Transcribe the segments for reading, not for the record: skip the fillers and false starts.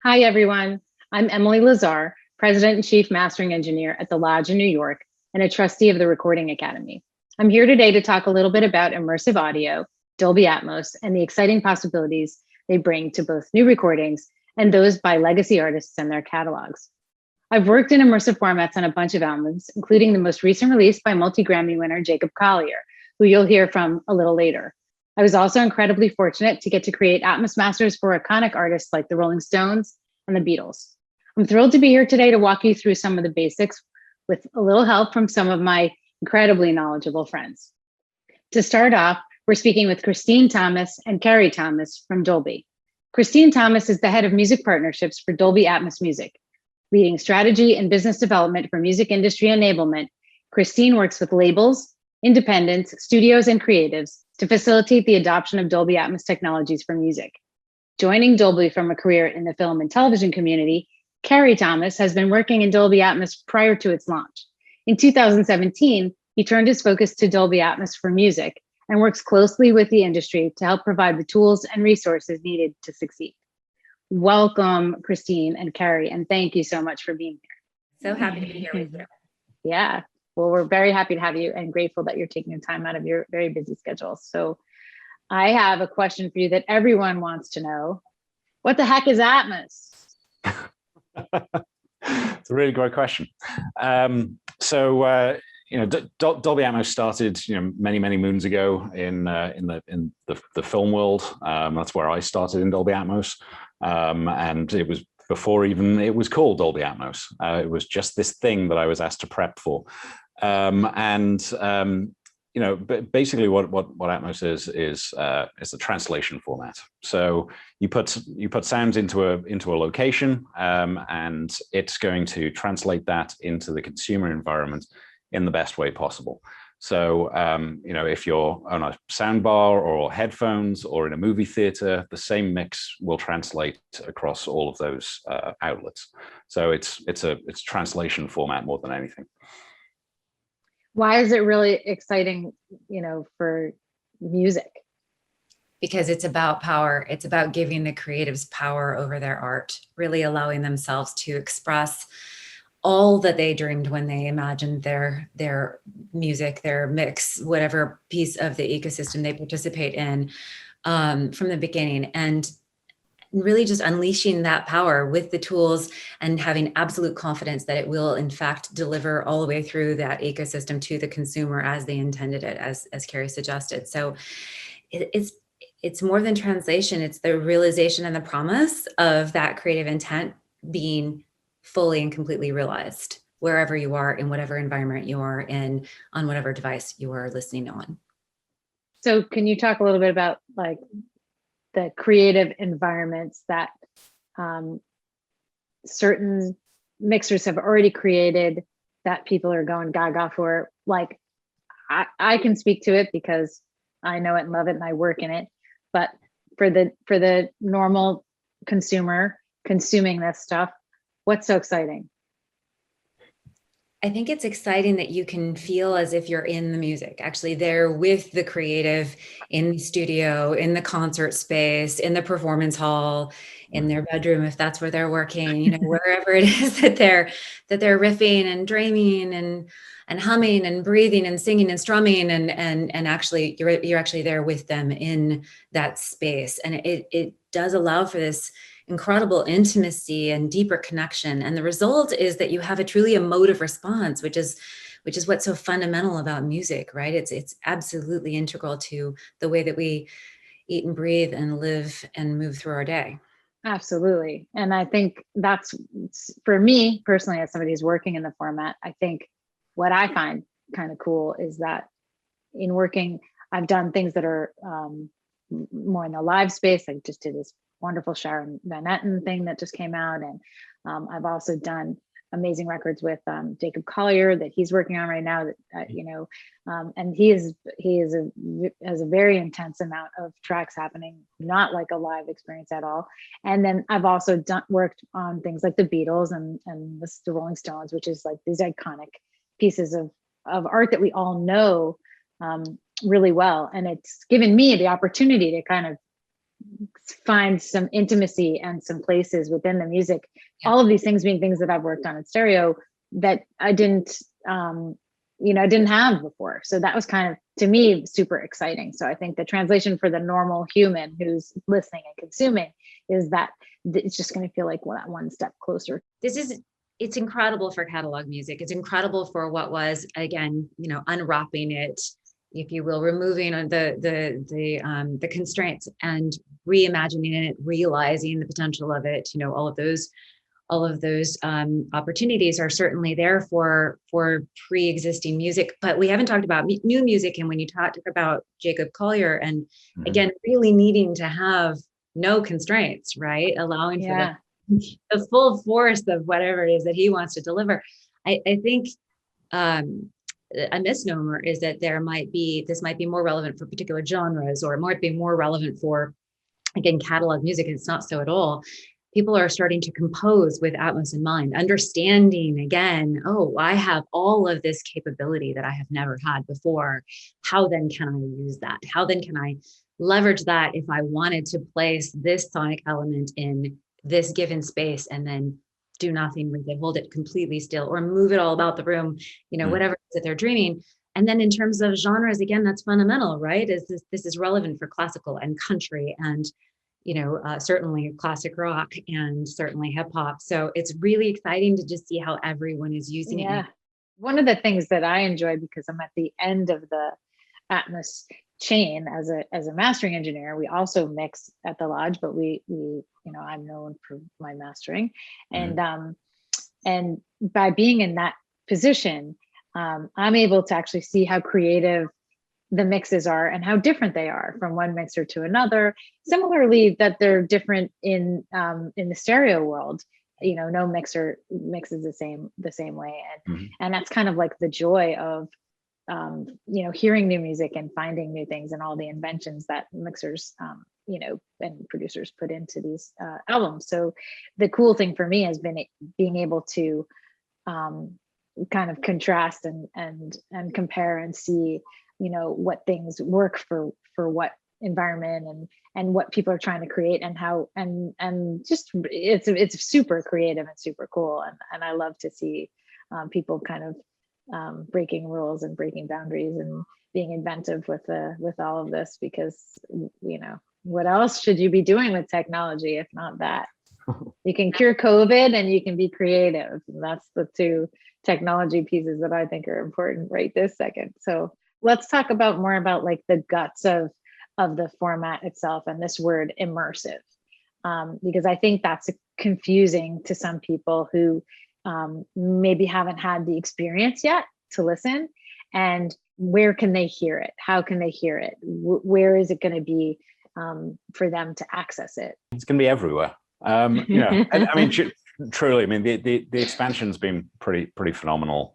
Hi, everyone. I'm Emily Lazar, President and Chief Mastering Engineer at the Lodge in New York and a trustee of the Recording Academy. I'm here today to talk a little bit about immersive audio, Dolby Atmos, and the exciting possibilities they bring to both new recordings and those by legacy artists and their catalogs. I've worked in immersive formats on a bunch of albums, including the most recent release by multi-Grammy winner Jacob Collier, who you'll hear from a little later. I was also incredibly fortunate to get to create Atmos masters for iconic artists like the Rolling Stones and the Beatles. I'm thrilled to be here today to walk you through some of the basics with a little help from some of my incredibly knowledgeable friends. To start off, we're speaking with Christine Thomas and Ceri Thomas from Dolby. Christine Thomas is the head of music partnerships for Dolby Atmos Music. Leading strategy and business development for music industry enablement, Christine works with labels, independents, studios, and creatives to facilitate the adoption of Dolby Atmos technologies for music. Joining Dolby from a career in the film and television community, Ceri Thomas has been working in Dolby Atmos prior to its launch. In 2017, he turned his focus to Dolby Atmos for music and works closely with the industry to help provide the tools and resources needed to succeed. Welcome, Christine and Ceri, and thank you so much for being here. So happy to be here with you. Yeah, well, we're very happy to have you and grateful that you're taking the time out of your very busy schedule. So I have a question for you that everyone wants to know. What the heck is Atmos? It's a really great question. Dolby Atmos started, many moons ago in the film world. That's where I started in Dolby Atmos, and it was before even it was called Dolby Atmos. It was just this thing that I was asked to prep for, but basically what Atmos is the translation format. So you put sounds into a location, and it's going to translate that into the consumer environment in the best way possible. So if you're on a soundbar or headphones or in a movie theater, the same mix will translate across all of those outlets. So it's translation format more than anything. Why is it really exciting, for music? Because it's about power. It's about giving the creatives power over their art, really allowing themselves to express all that they dreamed when they imagined their music, their mix, whatever piece of the ecosystem they participate in from the beginning. And really just unleashing that power with the tools and having absolute confidence that it will in fact deliver all the way through that ecosystem to the consumer as they intended it, as Ceri suggested. So it's more than translation. It's the realization and the promise of that creative intent being fully and completely realized wherever you are, in whatever environment you are in, on whatever device you are listening on. So can you talk a little bit about the creative environments that certain mixers have already created that people are going gaga for? I can speak to it because I know it and love it and I work in it, but for the normal consumer consuming this stuff, what's so exciting? I think it's exciting that you can feel as if you're in the music, actually there with the creative in the studio, in the concert space, in the performance hall, in their bedroom, if that's where they're working, wherever it is that they're riffing and dreaming and humming and breathing and singing and strumming and actually you're actually there with them in that space. And it does allow for this incredible intimacy and deeper connection. And the result is that you have a truly emotive response, which is what's so fundamental about music, right? It's absolutely integral to the way that we eat and breathe and live and move through our day. Absolutely. And I think that's, for me personally, as somebody who's working in the format, I think what I find kind of cool is that in working, I've done things that are more in the live space. I just did this wonderful Sharon Van Etten thing that just came out. And I've also done amazing records with Jacob Collier that he's working on right now, that and he has a very intense amount of tracks happening, not like a live experience at all. And then I've also worked on things like the Beatles and the Rolling Stones, which is like these iconic pieces of art that we all know really well. And it's given me the opportunity to kind of find some intimacy and some places within the music. Yeah. All of these things being things that I've worked on in stereo that I didn't, didn't have before. So that was kind of, to me, super exciting. So I think the translation for the normal human who's listening and consuming is that it's just going to feel like that one step closer. It's incredible for catalog music. It's incredible for what was, again, unwrapping it, if you will, removing the constraints and reimagining it, realizing the potential of it. All of those opportunities are certainly there for pre-existing music, but we haven't talked about new music. And when you talk about Jacob Collier, and again, really needing to have no constraints, right? Allowing for the full force of whatever it is that he wants to deliver. I think a misnomer is that this might be more relevant for particular genres, or it might be more relevant for, again, catalog music. It's not so at all. People are starting to compose with Atmos in mind, understanding again, I have all of this capability that I have never had before. How then can I use that? How then can I leverage that if I wanted to place this sonic element in this given space and then do nothing with it, hold it completely still, or move it all about the room, whatever it is that they're dreaming. And then in terms of genres, again, that's fundamental, right? This is relevant for classical and country and certainly classic rock and certainly hip hop. So it's really exciting to just see how everyone is using it. One of the things that I enjoy, because I'm at the end of the Atmos chain as a mastering engineer, we also mix at the Lodge, but we I'm known for my mastering, and by being in that position, I'm able to actually see how creative the mixes are and how different they are from one mixer to another. Similarly, that they're different in the stereo world. No mixer mixes the same way, and that's kind of like the joy of hearing new music and finding new things and all the inventions that mixers and producers put into these albums. So the cool thing for me has been being able to kind of contrast and compare and see what things work for what environment and what people are trying to create and how and just it's super creative and super cool, and I love to see people kind of breaking rules and breaking boundaries and being inventive with all of this, because what else should you be doing with technology if not that? You can cure COVID and you can be creative. And that's the two technology pieces that I think are important right this second. So let's talk more about like the guts of the format itself and this word immersive, because I think that's confusing to some people who maybe haven't had the experience yet to listen. And where can they hear it? How can they hear it? Where is it going to be for them to access it? It's going to be everywhere. And, I mean, truly, I mean, the expansion's been pretty phenomenal,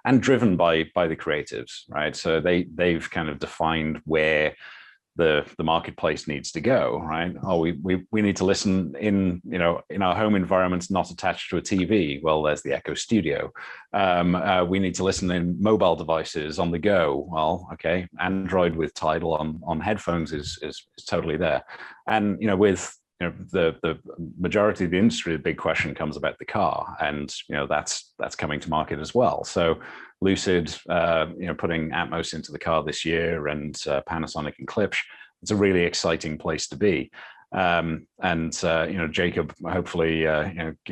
and driven by the creatives, right? So they've kind of defined where the marketplace needs to go, right? We need to listen in our home environments, not attached to a TV. Well, there's the Echo Studio. We need to listen in mobile devices on the go. Well, okay, Android with Tidal on headphones is totally there. And with the majority of the industry, the big question comes about the car, and that's coming to market as well. So Lucid, putting Atmos into the car this year, and Panasonic and Klipsch, it's a really exciting place to be. Jacob hopefully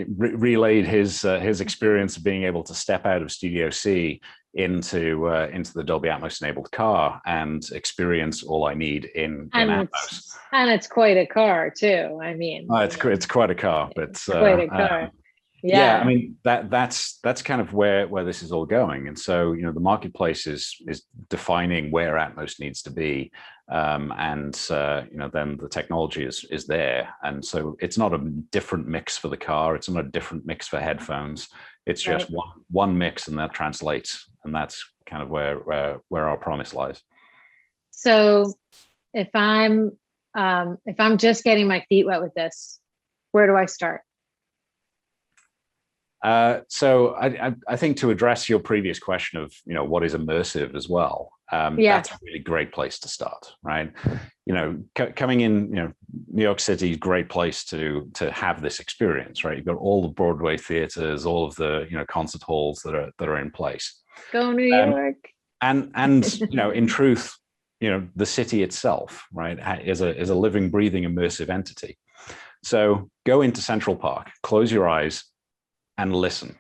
relayed his experience of being able to step out of Studio C into the Dolby Atmos enabled car and experience all I need in Atmos. And it's quite a car too. I mean, it's quite a car, but it's quite a car. Yeah, I mean that's kind of where this is all going, and so the marketplace is defining where Atmos needs to be, and then the technology is there, and so it's not a different mix for the car, it's not a different mix for headphones, it's just one mix, and that translates, and that's kind of where our promise lies. So if I'm just getting my feet wet with this, where do I start? So I think to address your previous question of, what is immersive as well, that's a really great place to start, right? Coming in, New York City is a great place to have this experience, right? You've got all the Broadway theaters, all of the, concert halls that are in place. Go New York. And in truth, the city itself, right, is a living, breathing, immersive entity. So go into Central Park, close your eyes, and listen,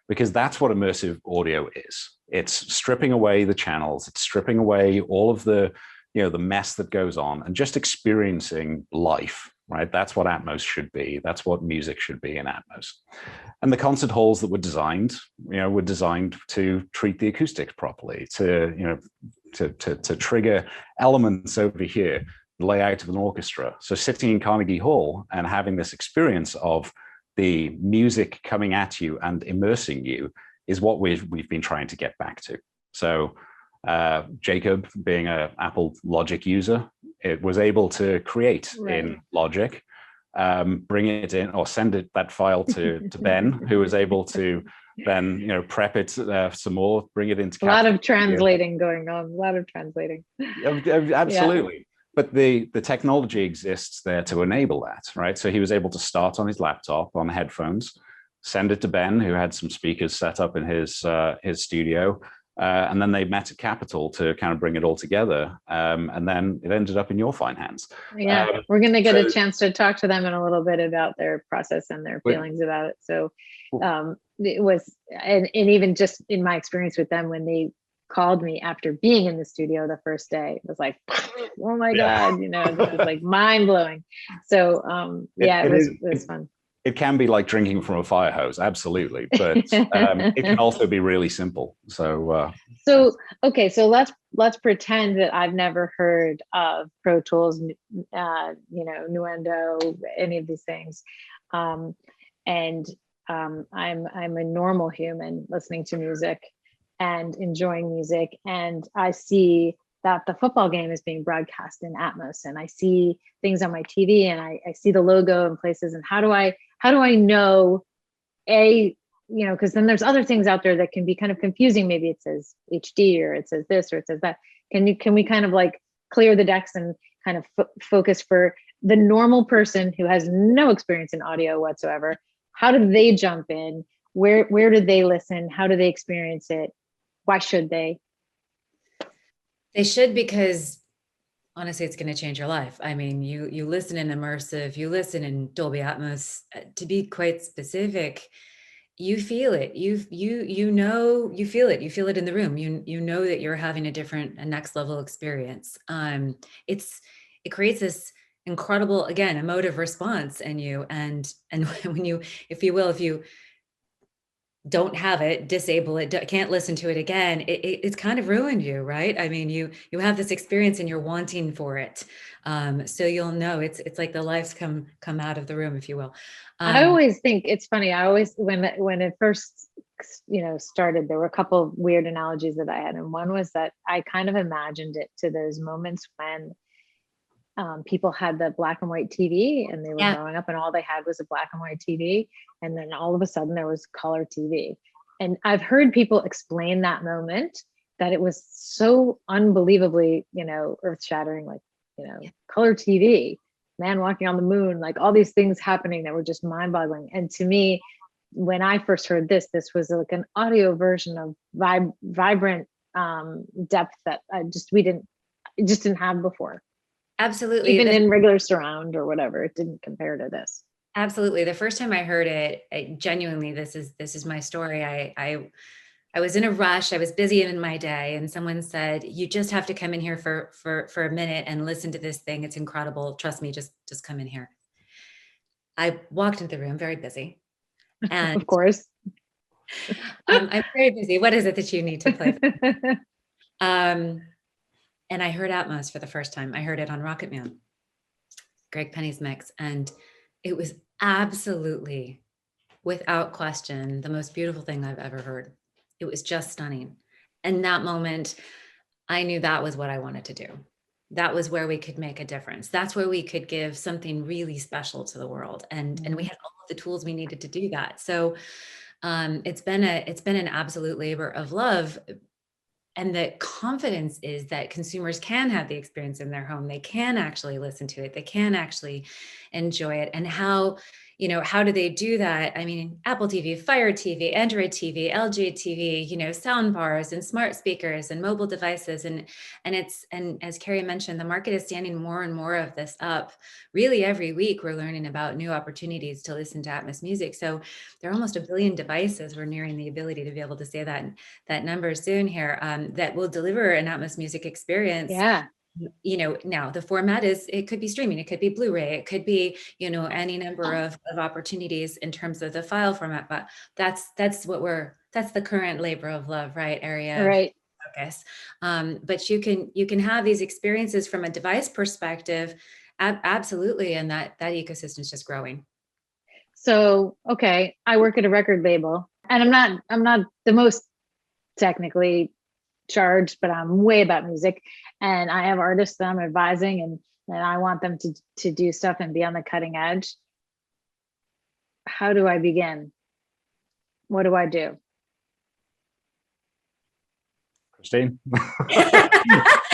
because that's what immersive audio is. It's stripping away the channels, it's stripping away all of the, the mess that goes on, and just experiencing life, right? That's what Atmos should be. That's what music should be in Atmos. And the concert halls that were designed to treat the acoustics properly, to trigger elements over here, the layout of an orchestra. So sitting in Carnegie Hall and having this experience of the music coming at you and immersing you is what we've been trying to get back to. So Jacob, being an Apple Logic user, it was able to create in Logic, bring it in or send that file to Ben, who was able to then prep it some more, bring it into a lot of translating going on, a lot of translating. Absolutely. Yeah. But the technology exists there to enable that, right? So he was able to start on his laptop on headphones, send it to Ben, who had some speakers set up in his studio, and then they met at Capitol to kind of bring it all together, and then it ended up in your fine hands. Yeah, we're going to get a chance to talk to them in a little bit about their process and their feelings about it. So it was, and even just in my experience with them, when they called me after being in the studio the first day, it was like, oh my God, this is like mind blowing. So it was fun. It can be like drinking from a fire hose, absolutely, but it can also be really simple. So okay, so let's pretend that I've never heard of Pro Tools, Nuendo, any of these things, and I'm a normal human listening to music and enjoying music, and I see that the football game is being broadcast in Atmos, and I see things on my TV, and I see the logo in places, and how do I know, because then there's other things out there that can be kind of confusing. Maybe it says HD, or it says this, or it says that. Can we kind of like clear the decks and kind of focus for the normal person who has no experience in audio whatsoever? How do they jump in? Where do they listen? How do they experience it? Why should they? They should, because honestly, it's going to change your life. I mean, you listen in immersive, you listen in Dolby Atmos, to be quite specific, you feel it. You feel it. You feel it in the room. You know that you're having a next level experience. It creates this incredible, again, emotive response in you. And when if you don't have it, disable it, can't listen to it again, it's kind of ruined you, right? I mean, you have this experience and you're wanting for it. So you'll know it's like the lives come out of the room, if you will. I always think it's funny. I always, when it first, started, there were a couple of weird analogies that I had. And one was that I kind of imagined it to those moments when people had the black and white TV, and they were growing up and all they had was a black and white TV. And then all of a sudden there was color TV. And I've heard people explain that moment, that it was so unbelievably, earth shattering, like, color TV, man walking on the moon, like all these things happening that were just mind boggling. And to me, when I first heard this was like an audio version of vibrant depth that we didn't have before. Absolutely. Even in regular surround or whatever, it didn't compare to this. Absolutely. The first time I heard it, genuinely, this is my story. I was in a rush. I was busy in my day, and someone said, "You just have to come in here for a minute and listen to this thing. It's incredible. Trust me, just come in here." I walked into the room, very busy. And of course. I'm very busy. What is it that you need to play? And I heard Atmos for the first time. I heard it on Rocket Man, Greg Penny's mix. And it was absolutely, without question, the most beautiful thing I've ever heard. It was just stunning. And that moment, I knew that was what I wanted to do. That was where we could make a difference. That's where we could give something really special to the world. And we had all of the tools we needed to do that. So It's been an absolute labor of love. And the confidence is that consumers can have the experience in their home. They can actually listen to it. They can actually enjoy it. And how do they do that? I mean, Apple TV, Fire TV, Android TV, LG TV, sound bars and smart speakers and mobile devices. And as Ceri mentioned, the market is standing more and more of this up. Really every week we're learning about new opportunities to listen to Atmos music. So there are almost 1 billion devices. We're nearing the ability to be able to say that number soon here, that will deliver an Atmos music experience. Yeah. Now the format it could be streaming, it could be Blu-ray, it could be, any number of opportunities in terms of the file format, but that's the current labor of love, right? Area of focus. But you can have these experiences from a device perspective. Absolutely. And that ecosystem is just growing. So, okay, I work at a record label, and I'm not the most technically charged, but I'm way about music, and I have artists that I'm advising, and I want them to do stuff and be on the cutting edge. How do I begin? What do I do? Well, Christine?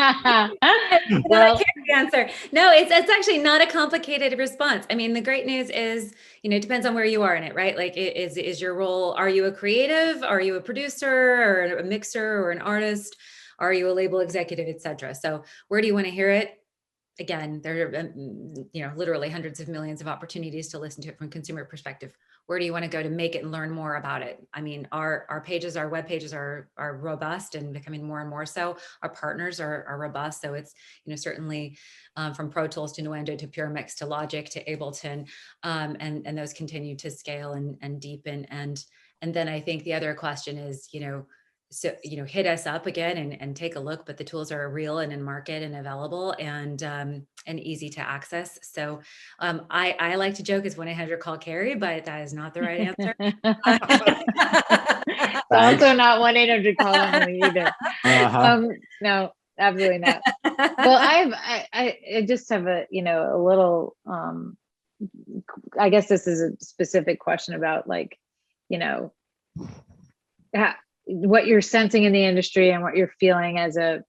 I can't answer. No, it's actually not a complicated response. I mean, the great news is, it depends on where you are in it, right? Like, is your role, are you a creative? Are you a producer or a mixer or an artist? Are you a label executive, et cetera? So where do you want to hear it? Again, there are, literally hundreds of millions of opportunities to listen to it from a consumer perspective. Where do you want to go to make it and learn more about it? I mean, our web pages are robust and becoming more and more so. Our partners are robust. So it's, certainly from Pro Tools to Nuendo to Pure Mix to Logic to Ableton, and those continue to scale and deepen. And then I think the other question is, so, hit us up again and take a look, but the tools are real and in market and available and easy to access. So I like to joke is 1-800 call Ceri, but that is not the right answer. It's also not 1-800 call Emily either. No, absolutely not. Well, I just have a little, I guess this is a specific question about what you're sensing in the industry and what you're feeling as a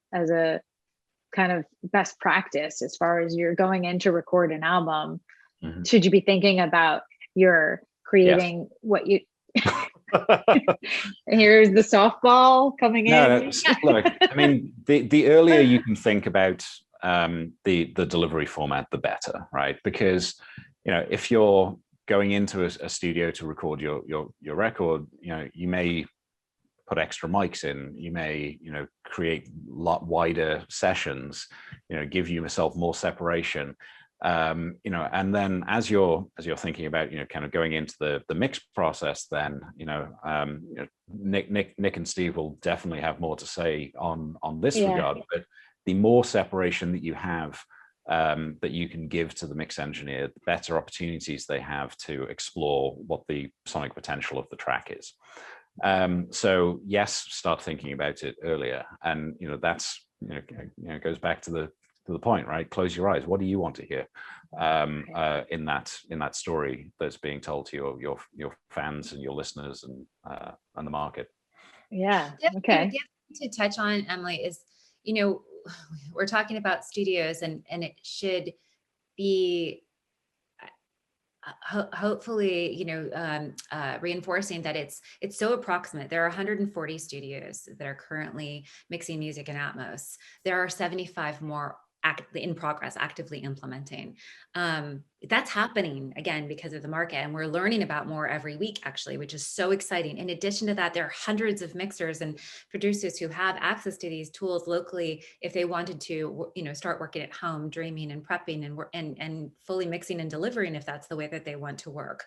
kind of best practice as far as you're going in to record an album. Mm-hmm. Should you be thinking about your creating what you here's the softball coming in. Look, I mean, the earlier you can think about the delivery format, the better, right? Because if you're going into a studio to record your record, you may put extra mics in, you may, create a lot wider sessions, give yourself more separation, and then as you're thinking about, kind of going into the mix process, then, Nick and Steve will definitely have more to say on this regard, but the more separation that you have, that you can give to the mix engineer, the better opportunities they have to explore what the sonic potential of the track is. So yes, start thinking about it earlier, and that's goes back to the point, right? Close your eyes. What do you want to hear in that story that's being told to your fans and your listeners and the market? Yeah. Okay. To touch on, Emily, is we're talking about studios, and it should be hopefully reinforcing that it's so approximate. There are 140 studios that are currently mixing music in Atmos. There are 75 more in progress, actively implementing. That's happening again because of the market, and we're learning about more every week, actually, which is so exciting. In addition to that, there are hundreds of mixers and producers who have access to these tools locally if they wanted to, start working at home, dreaming and prepping and fully mixing and delivering if that's the way that they want to work.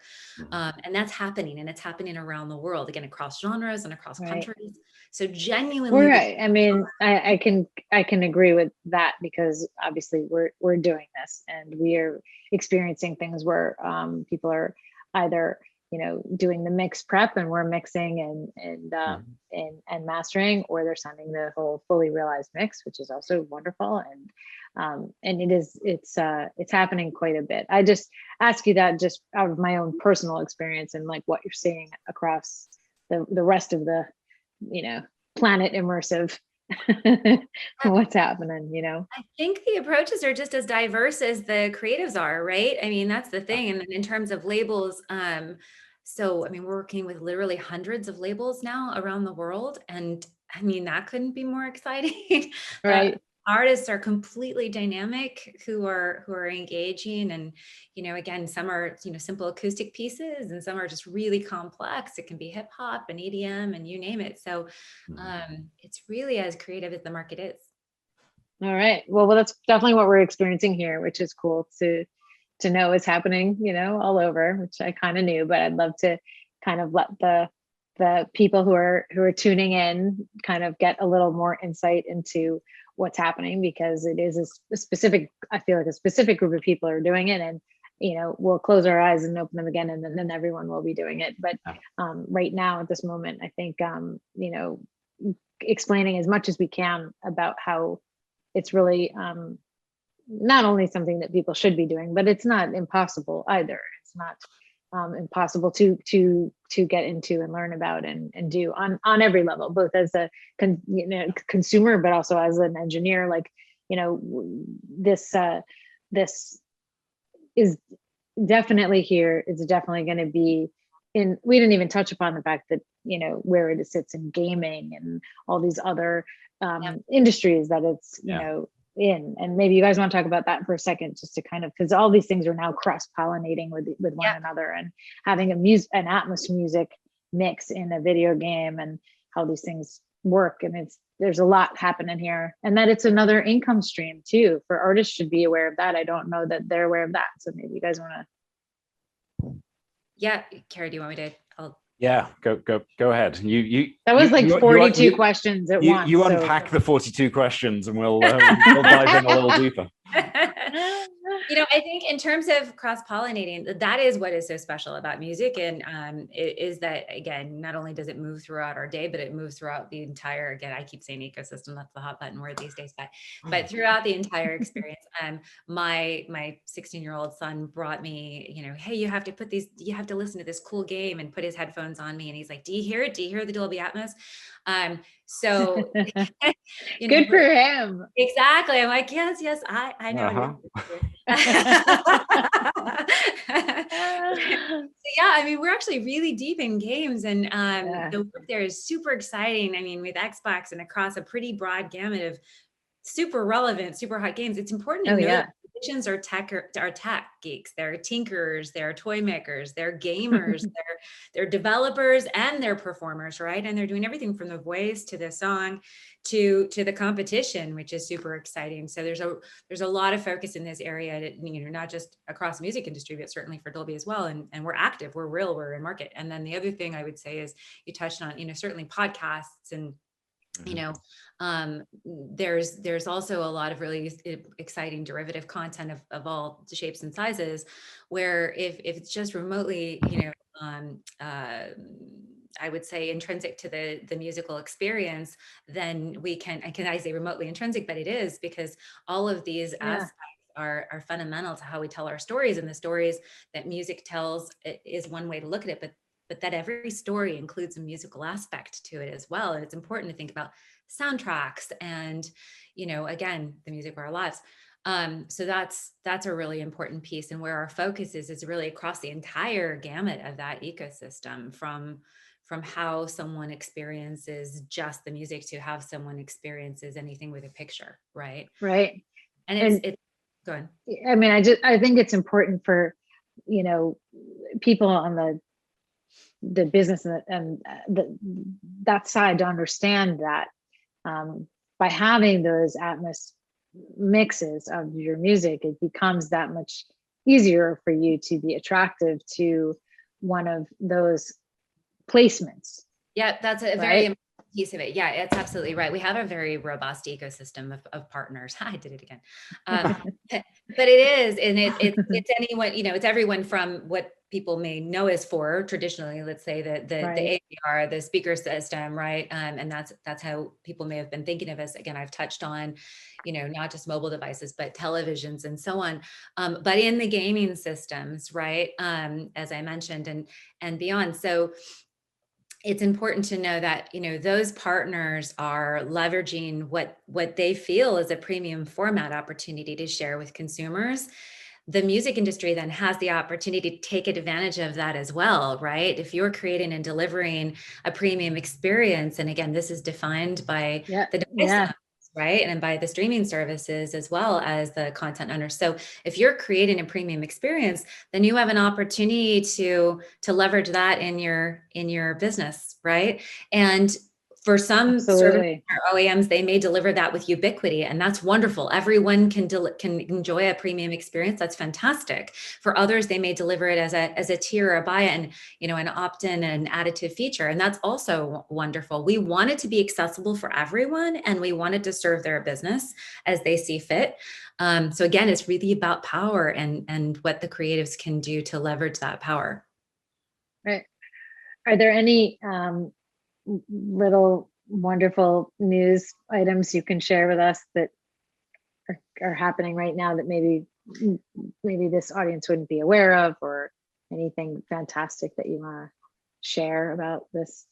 And that's happening, and it's happening around the world, again, across genres and across countries. So genuinely, right. I mean, I can agree with that, because obviously we're doing this, and we are experiencing things where people are either doing the mix prep and we're mixing and mastering, or they're sending the whole fully realized mix, which is also wonderful, and it's happening quite a bit. I just ask you that just out of my own personal experience and like what you're seeing across the rest of the, planet immersive. What's happening, I think the approaches are just as diverse as the creatives are, right? I mean, that's the thing. And then in terms of labels, so I mean, we're working with literally hundreds of labels now around the world. And I mean, that couldn't be more exciting. Right. Artists are completely dynamic who are engaging, and again, some are simple acoustic pieces and some are just really complex. It can be hip hop and EDM and you name it. So it's really as creative as the market is. All right. Well, that's definitely what we're experiencing here, which is cool to know is happening, all over, which I kind of knew, but I'd love to kind of let the people who are tuning in kind of get a little more insight into what's happening, because it is a specific, I feel like a specific group of people are doing it, and we'll close our eyes and open them again, and then everyone will be doing it. But right now at this moment, I think explaining as much as we can about how it's really not only something that people should be doing, but it's not impossible either. It's not impossible to get into and learn about and do on every level, both as a consumer, but also as an engineer. Like, this is definitely here. It's definitely going to be in. We didn't even touch upon the fact that where it sits in gaming and all these other industries that it's in. And maybe you guys want to talk about that for a second, just to kind of, because all these things are now cross-pollinating with one another, and having an Atmos music mix in a video game and how these things work. And there's a lot happening here, and that it's another income stream too, for artists should be aware of that. I don't know that they're aware of that. So maybe you guys want to. Yeah, Ceri, do you want me to? Yeah, go ahead. That was like 42 questions at once. You unpack the 42 questions, and we'll dive in a little deeper. I think in terms of cross-pollinating, that is what is so special about music. And it is that, again, not only does it move throughout our day, but it moves throughout the entire, again, I keep saying ecosystem, that's the hot button word these days, but throughout the entire experience. My 16-year-old son brought me, hey, you have to listen to this cool game, and put his headphones on me. And he's like, do you hear it? Do you hear the Dolby Atmos? So good for him. Exactly. I'm like, yes, I know. So yeah, I mean, we're actually really deep in games, and the work there is super exciting. I mean, with Xbox and across a pretty broad gamut of super relevant, super hot games. It's important to know musicians are tech geeks. They're tinkerers, they're toy makers, they're gamers, they're developers, and they're performers, right? And they're doing everything from the voice to the song to the competition, which is super exciting. So there's a lot of focus in this area, not just across the music industry, but certainly for Dolby as well. And we're active, we're real, we're in market. And then the other thing I would say is, you touched on, certainly podcasts, and there's also a lot of really exciting derivative content of all shapes and sizes, where if it's just remotely, I would say intrinsic to the musical experience, then I say remotely intrinsic, but it is, because all of these aspects are fundamental to how we tell our stories, and the stories that music tells is one way to look at it, but that every story includes a musical aspect to it as well. And it's important to think about soundtracks and, again, the music of our lives. So that's a really important piece. And where our focus is really across the entire gamut of that ecosystem, from how someone experiences just the music to how someone experiences anything with a picture, right? Right. And it's go ahead. I mean, I think it's important for, people on the business and that side to understand that by having those Atmos mixes of your music, it becomes that much easier for you to be attractive to one of those placements. Yeah, that's a very important piece of it. Yeah, it's absolutely right. We have a very robust ecosystem of partners. I did it again. But it is, and it's anyone, it's everyone from what people may know us for traditionally, let's say the AVR, the speaker system, right? And that's how people may have been thinking of us. Again, I've touched on, not just mobile devices, but televisions and so on. But in the gaming systems, right? As I mentioned, and beyond. So it's important to know that, those partners are leveraging what they feel is a premium format opportunity to share with consumers. The music industry then has the opportunity to take advantage of that as well, right? If you're creating and delivering a premium experience, and again, this is defined by Yeah. the device Yeah. owners, right? And by the streaming services as well as the content owners. So if you're creating a premium experience, then you have an opportunity to leverage that in your business, right? And for some service Absolutely. OEMs, they may deliver that with ubiquity, and that's wonderful. Everyone can enjoy a premium experience. That's fantastic. For others, they may deliver it as a tier or a buy-in, an opt-in and additive feature, and that's also wonderful. We want it to be accessible for everyone, and we want it to serve their business as they see fit. So again, it's really about power and what the creatives can do to leverage that power. Right. Are there any little wonderful news items you can share with us that are happening right now that maybe this audience wouldn't be aware of, or anything fantastic that you want to share about this?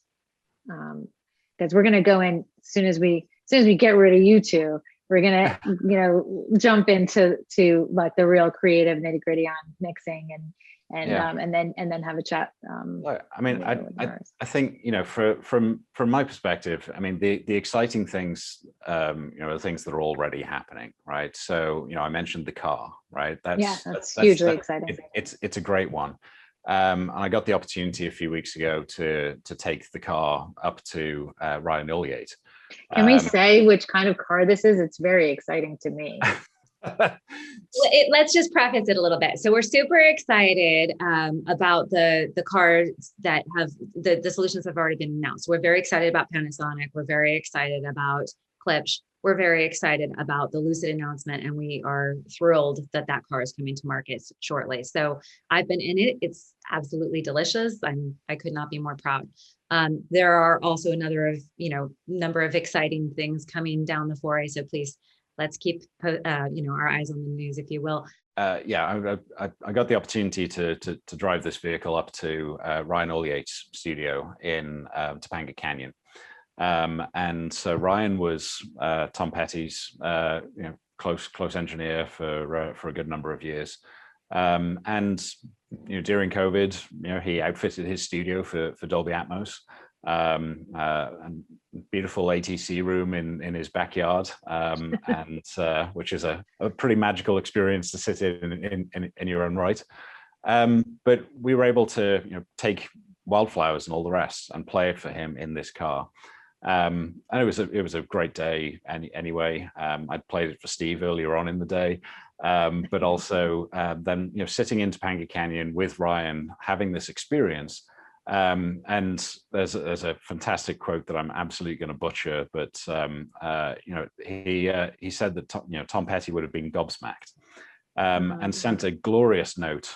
Because we're going to go in as soon as we get rid of you two, we're going to jump into like the real creative nitty gritty on mixing and then have a chat. I mean, I think, from my perspective, I mean, the exciting things, the things that are already happening, right? So, I mentioned the car, right? That's hugely exciting. It's a great one. And I got the opportunity a few weeks ago to take the car up to Ryan Ulyatt. Can we say which kind of car this is? It's very exciting to me. Let's just preface it a little bit. So we're super excited about the cars that have the solutions have already been announced. We're very excited about Panasonic. We're very excited about Klipsch. We're very excited about the Lucid announcement, and we are thrilled that car is coming to market shortly. So I've been in it. It's absolutely delicious. I could not be more proud. There are also number of exciting things coming down the foray. So please, let's keep our eyes on the news, if you will. I got the opportunity to drive this vehicle up to Ryan Ulyatt's studio in Topanga Canyon. And so Ryan was Tom Petty's close engineer for a good number of years. And during COVID, he outfitted his studio for Dolby Atmos, and beautiful ATC room in his backyard, and which is a pretty magical experience to sit in your own right. But we were able to take Wildflowers and all the rest and play it for him in this car. And it was a great day anyway. I'd played it for Steve earlier on in the day, but also then sitting in Topanga Canyon with Ryan, having this experience. And there's a fantastic quote that I'm absolutely going to butcher, but he said that Tom Petty would have been gobsmacked. And sent a glorious note,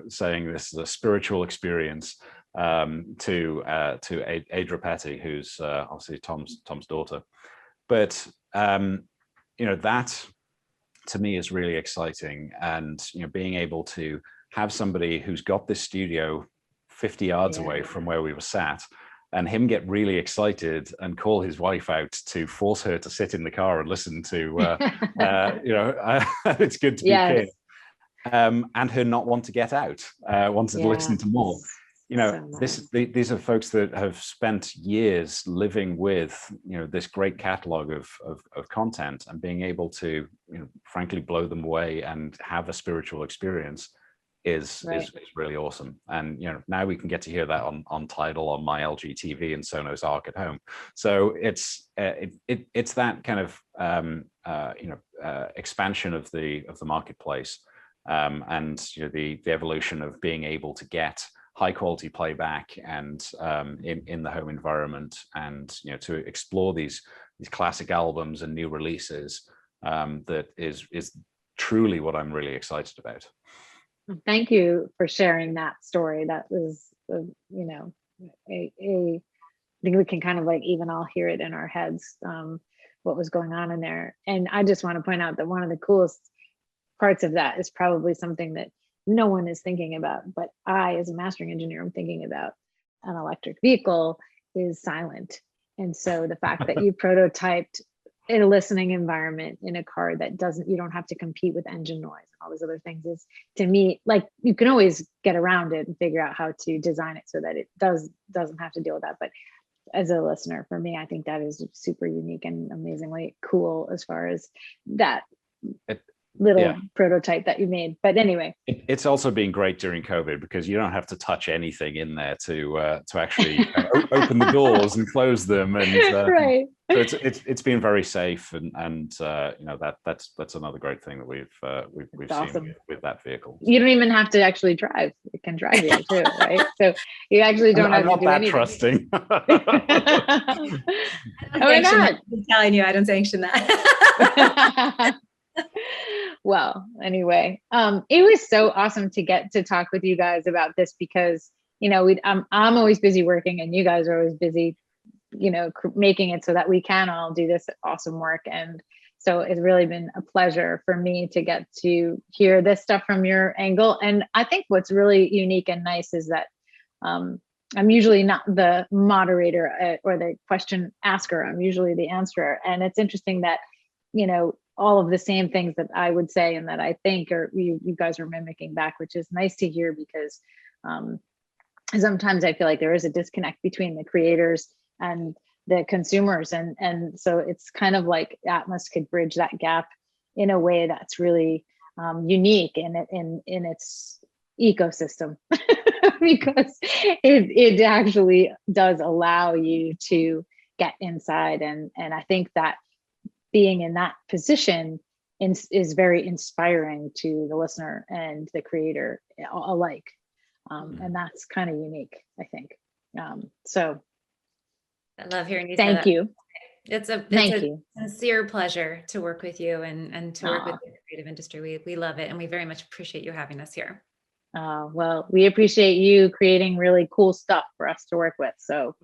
saying this is a spiritual experience to Adra Petty, who's obviously Tom's daughter. But that to me is really exciting, and being able to have somebody who's got this studio 50 yards away from where we were sat, and him get really excited and call his wife out to force her to sit in the car and listen to, It's Good to Be King, and her not want to get out, wanted to listen to more. These are folks that have spent years living with, this great catalog of content, and being able to, frankly, blow them away and have a spiritual experience is really awesome. And now we can get to hear that on Tidal, on my LG TV, and Sonos Arc at home. So it's that kind of expansion of the marketplace, and the evolution of being able to get high quality playback and in the home environment, and to explore these classic albums and new releases, that is truly what I'm really excited about. Thank you for sharing that story. That was, I think we can kind of like even all hear it in our heads, what was going on in there. And I just want to point out that one of the coolest parts of that is probably something that no one is thinking about, but I, as a mastering engineer, I'm thinking about, an electric vehicle is silent. And so the fact that you prototyped in a listening environment in a car that you don't have to compete with engine noise and all those other things is, to me, like, you can always get around it and figure out how to design it so that it doesn't have to deal with that. But as a listener, for me, I think that is super unique and amazingly cool as far as that little prototype that you made. But anyway, it's also been great during COVID because you don't have to touch anything in there to actually open the doors and close them, and right. So it's been very safe, and you know, that's another great thing that we've awesome. seen with that vehicle. You don't even have to actually drive; it can drive you too, right? So you actually don't have to do anything. I'm not that trusting. Why not? I'm telling you, I don't sanction that. Well, anyway, it was so awesome to get to talk with you guys about this because, you know, I'm always busy working and you guys are always busy, you know, making it so that we can all do this awesome work. And so it's really been a pleasure for me to get to hear this stuff from your angle. And I think what's really unique and nice is that I'm usually not the moderator or the question asker. I'm usually the answerer. And it's interesting that, you know, all of the same things that I would say and that I think, or you guys are mimicking back, which is nice to hear because sometimes I feel like there is a disconnect between the creators and the consumers. And so it's kind of like Atmos could bridge that gap in a way that's really unique in its ecosystem because it actually does allow you to get inside. And I think that being in that position is very inspiring to the listener and the creator alike. And that's kind of unique, I think. So I love hearing you say that. Thank you. It's a sincere pleasure to work with you and to work with the creative industry. We love it. And we very much appreciate you having us here. Well, we appreciate you creating really cool stuff for us to work with. So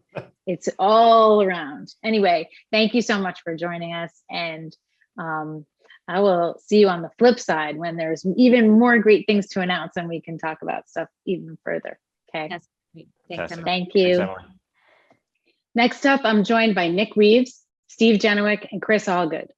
it's all around. Anyway, thank you so much for joining us. And I will see you on the flip side when there's even more great things to announce and we can talk about stuff even further. Okay. Yes. Thanks, Emily. Thank you. Thanks, Emily. Next up, I'm joined by Nick Reeves, Steve Jenowick, and Chris Allgood.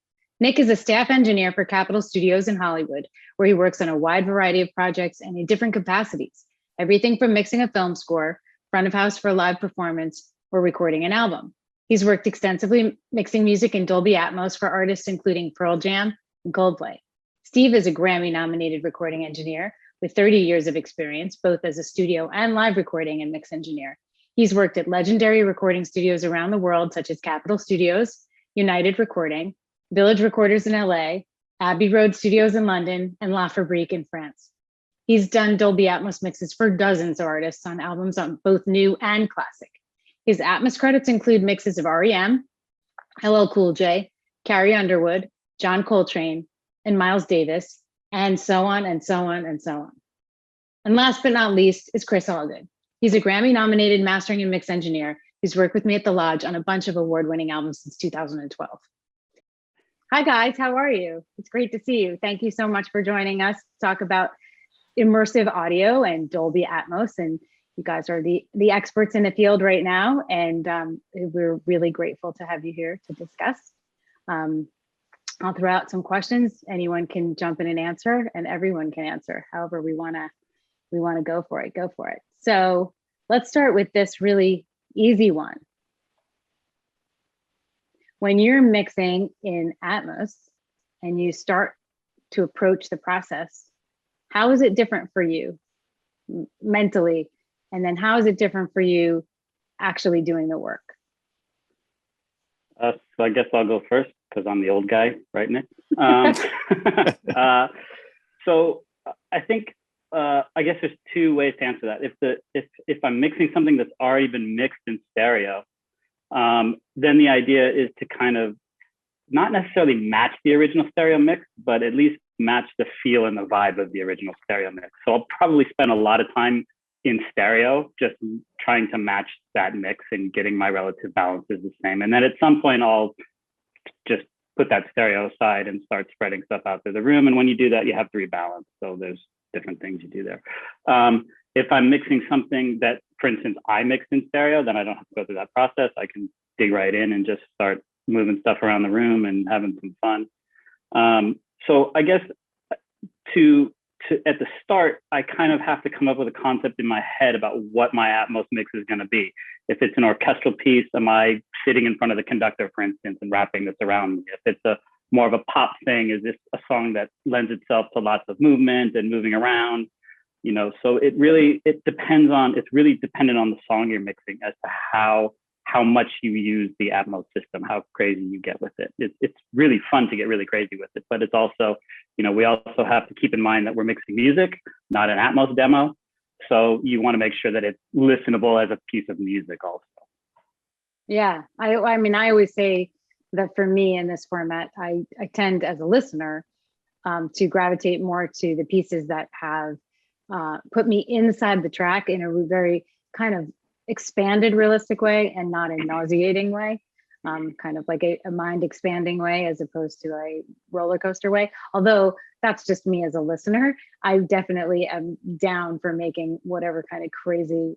Nick is a staff engineer for Capitol Studios in Hollywood, where he works on a wide variety of projects and in different capacities, everything from mixing a film score, front of house for a live performance, or recording an album. He's worked extensively mixing music in Dolby Atmos for artists including Pearl Jam and Coldplay. Steve is a Grammy-nominated recording engineer with 30 years of experience, both as a studio and live recording and mix engineer. He's worked at legendary recording studios around the world, such as Capitol Studios, United Recording, Village Recorders in LA, Abbey Road Studios in London, and La Fabrique in France. He's done Dolby Atmos mixes for dozens of artists on albums on both new and classic. His Atmos credits include mixes of REM, LL Cool J, Carrie Underwood, John Coltrane, and Miles Davis, and so on and so on and so on. And last but not least is Chris Holden. He's a Grammy-nominated mastering and mix engineer who's worked with me at the Lodge on a bunch of award-winning albums since 2012. Hi guys, how are you? It's great to see you. Thank you so much for joining us to talk about immersive audio and Dolby Atmos. And you guys are the experts in the field right now. And we're really grateful to have you here to discuss. I'll throw out some questions. Anyone can jump in and answer, and everyone can answer. However we wanna go for it, go for it. So let's start with this really easy one. When you're mixing in Atmos and you start to approach the process, how is it different for you mentally? And then how is it different for you actually doing the work? So I guess I'll go first because I'm the old guy, right, Nick? So I think, I guess there's two ways to answer that. If I'm mixing something that's already been mixed in stereo, then the idea is to kind of not necessarily match the original stereo mix, but at least match the feel and the vibe of the original stereo mix. So I'll probably spend a lot of time in stereo, just trying to match that mix and getting my relative balances the same. And then at some point, I'll just put that stereo aside and start spreading stuff out through the room. And when you do that, you have to rebalance. So there's different things you do there. If I'm mixing something that for instance, I mixed in stereo, then I don't have to go through that process. I can dig right in and just start moving stuff around the room and having some fun. So I guess to at the start, I kind of have to come up with a concept in my head about what my Atmos mix is going to be. If it's an orchestral piece, am I sitting in front of the conductor, for instance, and rapping this around me? If it's a more of a pop thing, is this a song that lends itself to lots of movement and moving around? You know, so it's really dependent on the song you're mixing as to how much you use the Atmos system, how crazy you get with it. It's really fun to get really crazy with it, but it's also, you know, we also have to keep in mind that we're mixing music, not an Atmos demo. So you want to make sure that it's listenable as a piece of music also. Yeah, I mean, I always say that for me in this format, I tend as a listener to gravitate more to the pieces that have put me inside the track in a very kind of expanded realistic way and not a nauseating way, kind of like a mind expanding way as opposed to a roller coaster way. Although that's just me as a listener. I definitely am down for making whatever kind of crazy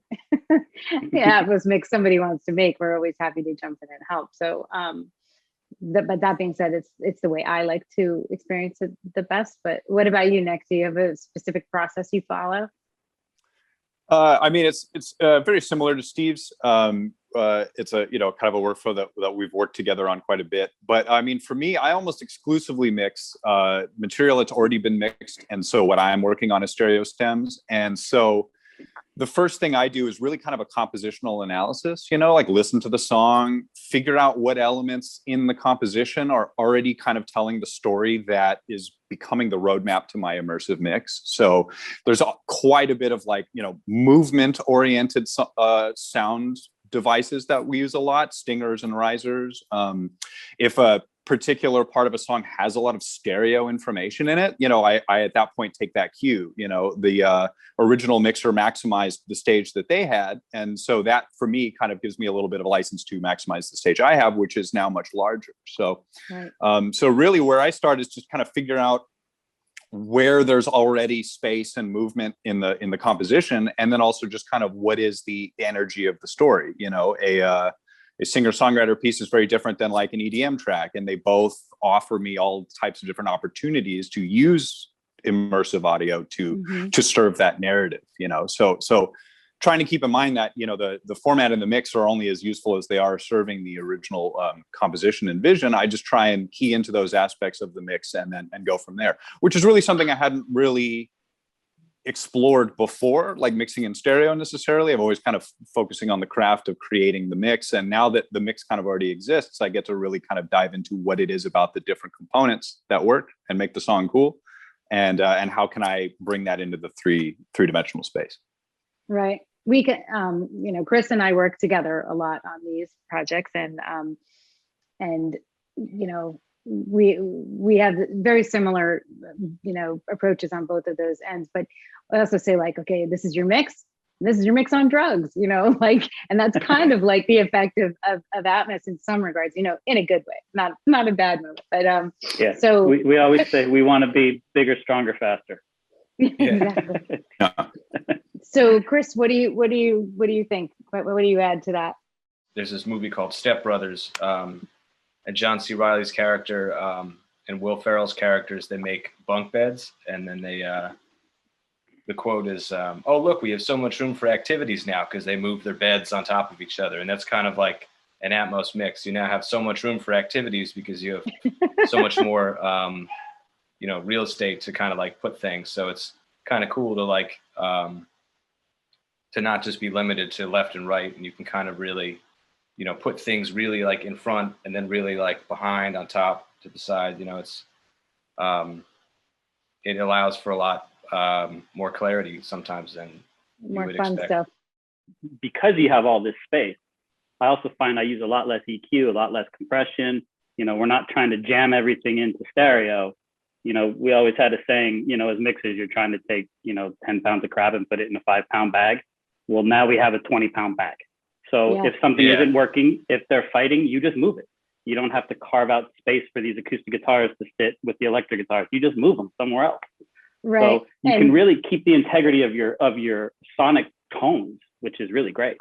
Atmos mix somebody wants to make. We're always happy to jump in and help. So, but that being said, it's the way I like to experience it the best. But what about you, Nick? Do you have a specific process you follow? I mean, it's very similar to Steve's. It's a, you know, kind of a workflow that we've worked together on quite a bit. But I mean, for me, I almost exclusively mix material that's already been mixed. And so what I'm working on is stereo stems. And so the first thing I do is really kind of a compositional analysis, you know, like listen to the song, figure out what elements in the composition are already kind of telling the story that is becoming the roadmap to my immersive mix. So there's quite a bit of like, you know, movement oriented sound devices that we use a lot, stingers and risers. If a particular part of a song has a lot of stereo information in it, you know, I at that point take that cue. You know, the original mixer maximized the stage that they had, and so that for me kind of gives me a little bit of a license to maximize the stage I have, which is now much larger. So right. So really where I start is just kind of figure out where there's already space and movement in the composition, and then also just kind of what is the energy of the story. You know, a singer-songwriter piece is very different than like an EDM track, and they both offer me all types of different opportunities to use immersive audio to serve that narrative. You know, so trying to keep in mind that, you know, the format and the mix are only as useful as they are serving the original composition and vision. I just try and key into those aspects of the mix and go from there, which is really something I hadn't really explored before, like mixing in stereo necessarily. I'm always kind of focusing on the craft of creating the mix. And now that the mix kind of already exists, I get to really kind of dive into what it is about the different components that work and make the song cool. And how can I bring that into the three-dimensional space? Right. We can, you know, Chris and I work together a lot on these projects, and you know, we have very similar, you know, approaches on both of those ends. But I also say, like, okay, this is your mix on drugs, you know, like, and that's kind of like the effect of Atmos in some regards, you know, in a good way, not a bad moment, but yeah. So we always say we want to be bigger, stronger, faster. Exactly. So Chris, what do you think? What do you add to that? There's this movie called Step Brothers, and John C. Reilly's character and Will Ferrell's characters, they make bunk beds, and then they the quote is, "Oh, look, we have so much room for activities now," because they move their beds on top of each other, and that's kind of like an Atmos mix. You now have so much room for activities because you have so much more, you know, real estate to kind of like put things. So it's kind of cool to like to not just be limited to left and right, and you can kind of really, you know, put things really like in front and then really like behind, on top, to the side. You know, it's it allows for a lot more clarity sometimes than more you would fun expect. stuff. Because you have all this space, I also find I use a lot less EQ, a lot less compression. You know, we're not trying to jam everything into stereo. You know, we always had a saying, you know, as mixers, you're trying to take, you know, 10 pounds of crab and put it in a 5-pound bag. Well, now we have a 20-pound bag. So if something isn't working, if they're fighting, you just move it. You don't have to carve out space for these acoustic guitars to sit with the electric guitars. You just move them somewhere else. Right. So you can really keep the integrity of your sonic tones which is really great.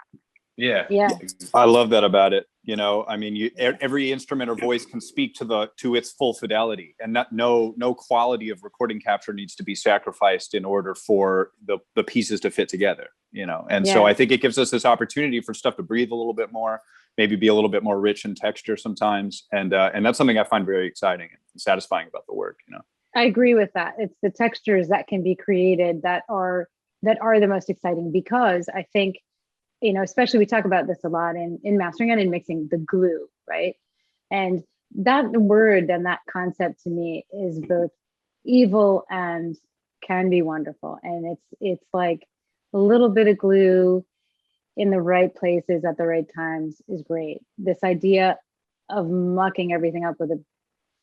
Yeah. Yeah. I love that about it. You know, I mean, every instrument or voice can speak to its full fidelity, and no quality of recording capture needs to be sacrificed in order for the pieces to fit together. You know, and so I think it gives us this opportunity for stuff to breathe a little bit more, maybe be a little bit more rich in texture sometimes, and that's something I find very exciting and satisfying about the work. You know, I agree with that. It's the textures that can be created that are the most exciting, because I think, you know, especially we talk about this a lot in mastering and in mixing, the glue, right? And that word and that concept to me is both evil and can be wonderful. And it's like a little bit of glue in the right places at the right times is great. This idea of mucking everything up with a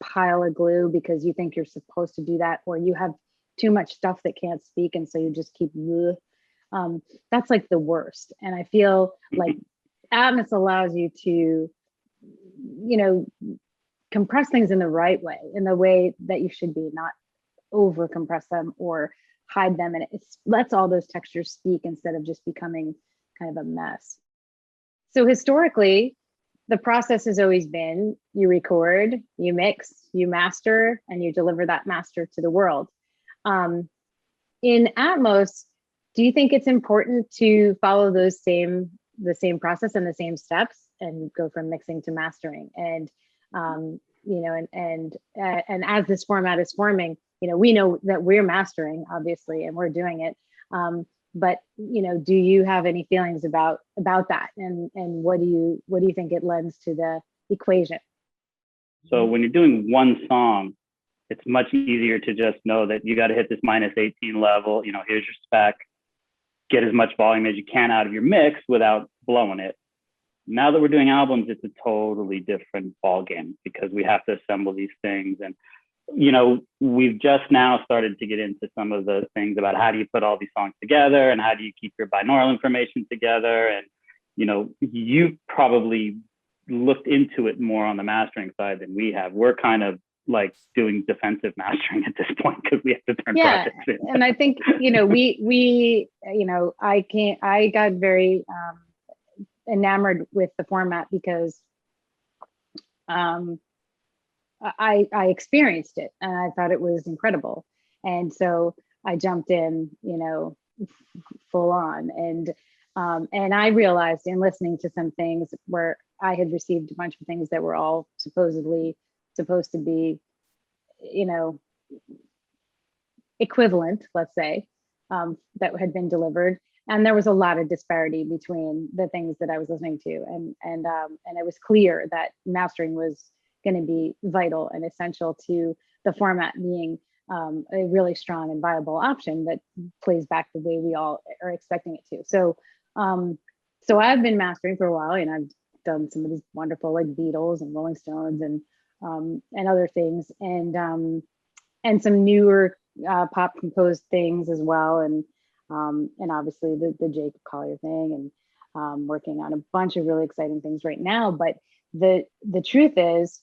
pile of glue because you think you're supposed to do that, or you have too much stuff that can't speak, and so you just keep that's like the worst. And I feel like Atmos allows you to, you know, compress things in the right way, in the way that you should be, not over compress them or hide them, and it lets all those textures speak instead of just becoming kind of a mess. So historically, the process has always been you record, you mix, you master, and you deliver that master to the world. In Atmos, do you think it's important to follow the same process and the same steps and go from mixing to mastering? And you know, and as this format is forming, you know, we know that we're mastering, obviously, and we're doing it. But you know, do you have any feelings about that? And what do you think it lends to the equation? So when you're doing one song, it's much easier to just know that you got to hit this -18 level. You know, here's your spec. Get as much volume as you can out of your mix without blowing it. Now that we're doing albums, it's a totally different ballgame because we have to assemble these things. And, you know, we've just now started to get into some of the things about how do you put all these songs together and how do you keep your binaural information together. And, you know, you probably looked into it more on the mastering side than we have. We're kind of like doing defensive mastering at this point because we have to turn projects in. And I think, you know, we you know, I got very enamored with the format because I experienced it and I thought it was incredible. And so I jumped in, you know, full on. And I realized in listening to some things where I had received a bunch of things that were all supposedly supposed to be, you know, equivalent, let's say, that had been delivered. And there was a lot of disparity between the things that I was listening to. And it was clear that mastering was going to be vital and essential to the format being a really strong and viable option that plays back the way we all are expecting it to. So I've been mastering for a while, and I've done some of these wonderful like Beatles and Rolling Stones and other things, and some newer pop composed things as well, and obviously the Jacob Collier thing, and working on a bunch of really exciting things right now. But the truth is,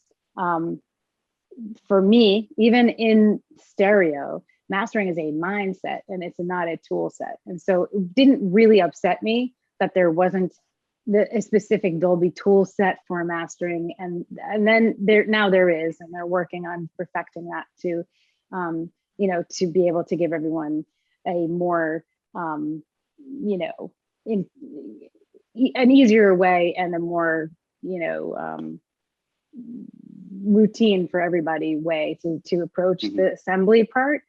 for me, even in stereo, mastering is a mindset and it's not a tool set. And so it didn't really upset me that there wasn't a specific Dolby tool set for mastering. And then there is, and they're working on perfecting that to, you know, to be able to give everyone a more, you know, an easier way and a more, you know, routine for everybody way to approach the assembly part.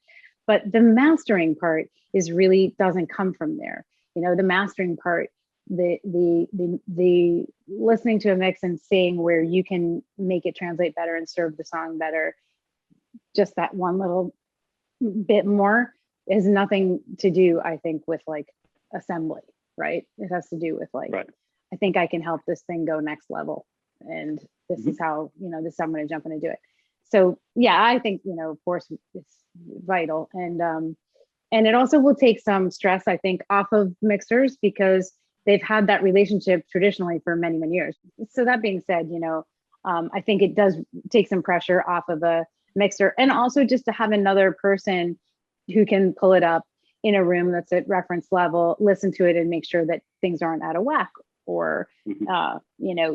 But the mastering part is really doesn't come from there. You know, the mastering part, the listening to a mix and seeing where you can make it translate better and serve the song better, just that one little bit more, has nothing to do, I think, with like assembly, right? It has to do with like, right. I think I can help this thing go next level, and this is how, you know, this is how I'm going to jump in and do it. So yeah, I think, you know, of course it's vital, and it also will take some stress, I think, off of mixers because they've had that relationship traditionally for many, many years. So that being said, you know, I think it does take some pressure off of a mixer, and also just to have another person who can pull it up in a room that's at reference level, listen to it and make sure that things aren't out of whack or,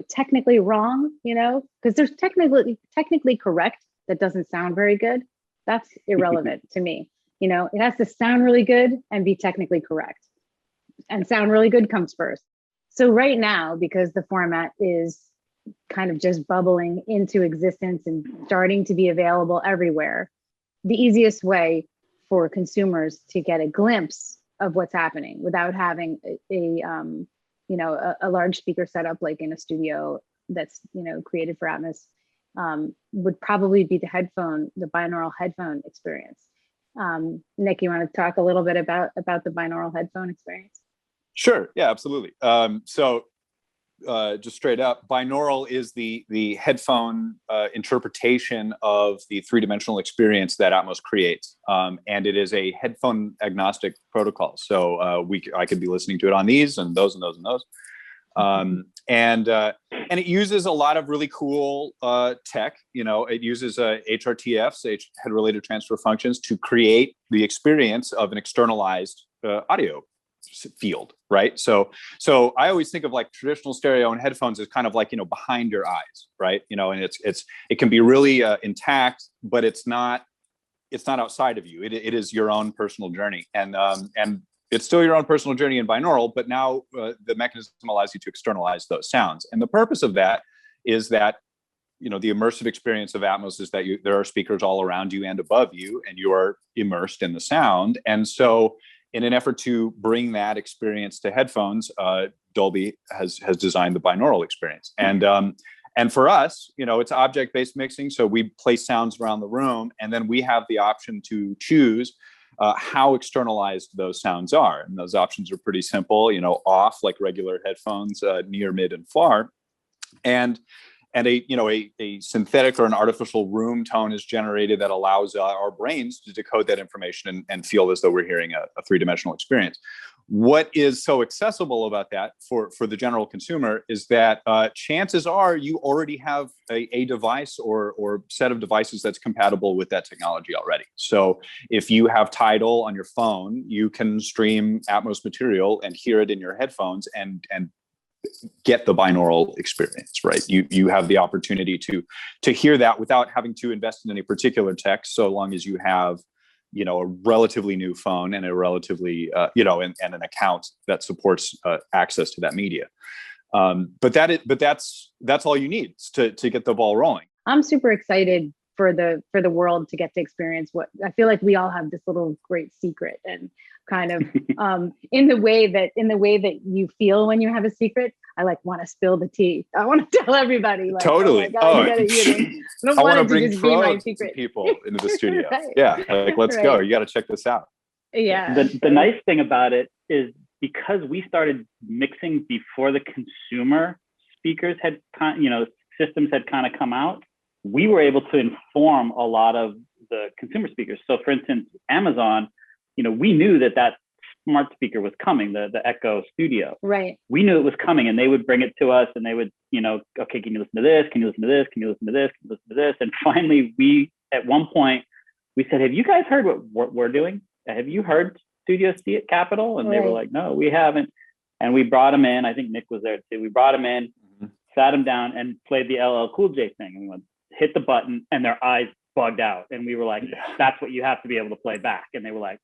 technically wrong, because there's technically correct that doesn't sound very good. That's irrelevant to me. It has to sound really good and be technically correct, and sound really good comes first. So right now, because the format is kind of just bubbling into existence and starting to be available everywhere, the easiest way for consumers to get a glimpse of what's happening without having a large speaker setup like in a studio that's created for Atmos would probably be the binaural headphone experience. Nick, you want to talk a little bit about the binaural headphone experience? Sure. Yeah, absolutely. Just straight up, binaural is the headphone interpretation of the three-dimensional experience that Atmos creates, and it is a headphone agnostic protocol. So I could be listening to it on these and those and those and those, and it uses a lot of really cool tech. It uses HRTFs, head related transfer functions, to create the experience of an externalized audio field, right? So I always think of like traditional stereo and headphones as kind of like behind your eyes, right? And it can be really intact, but it's not outside of you. It is your own personal journey, and it's still your own personal journey in binaural, but now the mechanism allows you to externalize those sounds. And the purpose of that is that the immersive experience of Atmos is that there are speakers all around you and above you, and you are immersed in the sound. And so in an effort to bring that experience to headphones, Dolby has designed the binaural experience. And for us, it's object-based mixing. So we place sounds around the room, and then we have the option to choose how externalized those sounds are. And those options are pretty simple, off like regular headphones, near, mid, and far. And a synthetic or an artificial room tone is generated that allows our brains to decode that information and feel as though we're hearing a three-dimensional experience. What is so accessible about that for the general consumer is that chances are you already have a device or set of devices that's compatible with that technology already. So if you have Tidal on your phone, you can stream Atmos material and hear it in your headphones and get the binaural experience, right? You have the opportunity to hear that without having to invest in any particular tech, so long as you have a relatively new phone and a relatively and an account that supports access to that media. But that's all you need to get the ball rolling. I'm super excited for the world to get to experience what I feel like we all have this little great secret, and kind of in the way that you feel when you have a secret. I want to spill the tea. I want to tell everybody. Totally. I want to bring pros to people into the studio. Right. Yeah, let's go. You got to check this out. Yeah. The nice thing about it is because we started mixing before the consumer speakers had systems had kind of come out, we were able to inform a lot of the consumer speakers. So for instance, Amazon, we knew that smart speaker was coming, the Echo Studio. Right. We knew it was coming, and they would bring it to us, and they would, okay, can you listen to this? Can you listen to this? Can you listen to this? Can you listen to this? And finally, at one point, we said, have you guys heard what we're doing? Have you heard Studio C at Capitol? And they were like, no, we haven't. And we brought them in. I think Nick was there too. We brought them in, sat them down, and played the LL Cool J thing. And we went, hit the button, and their eyes bugged out. And we were like, that's what you have to be able to play back. And they were like,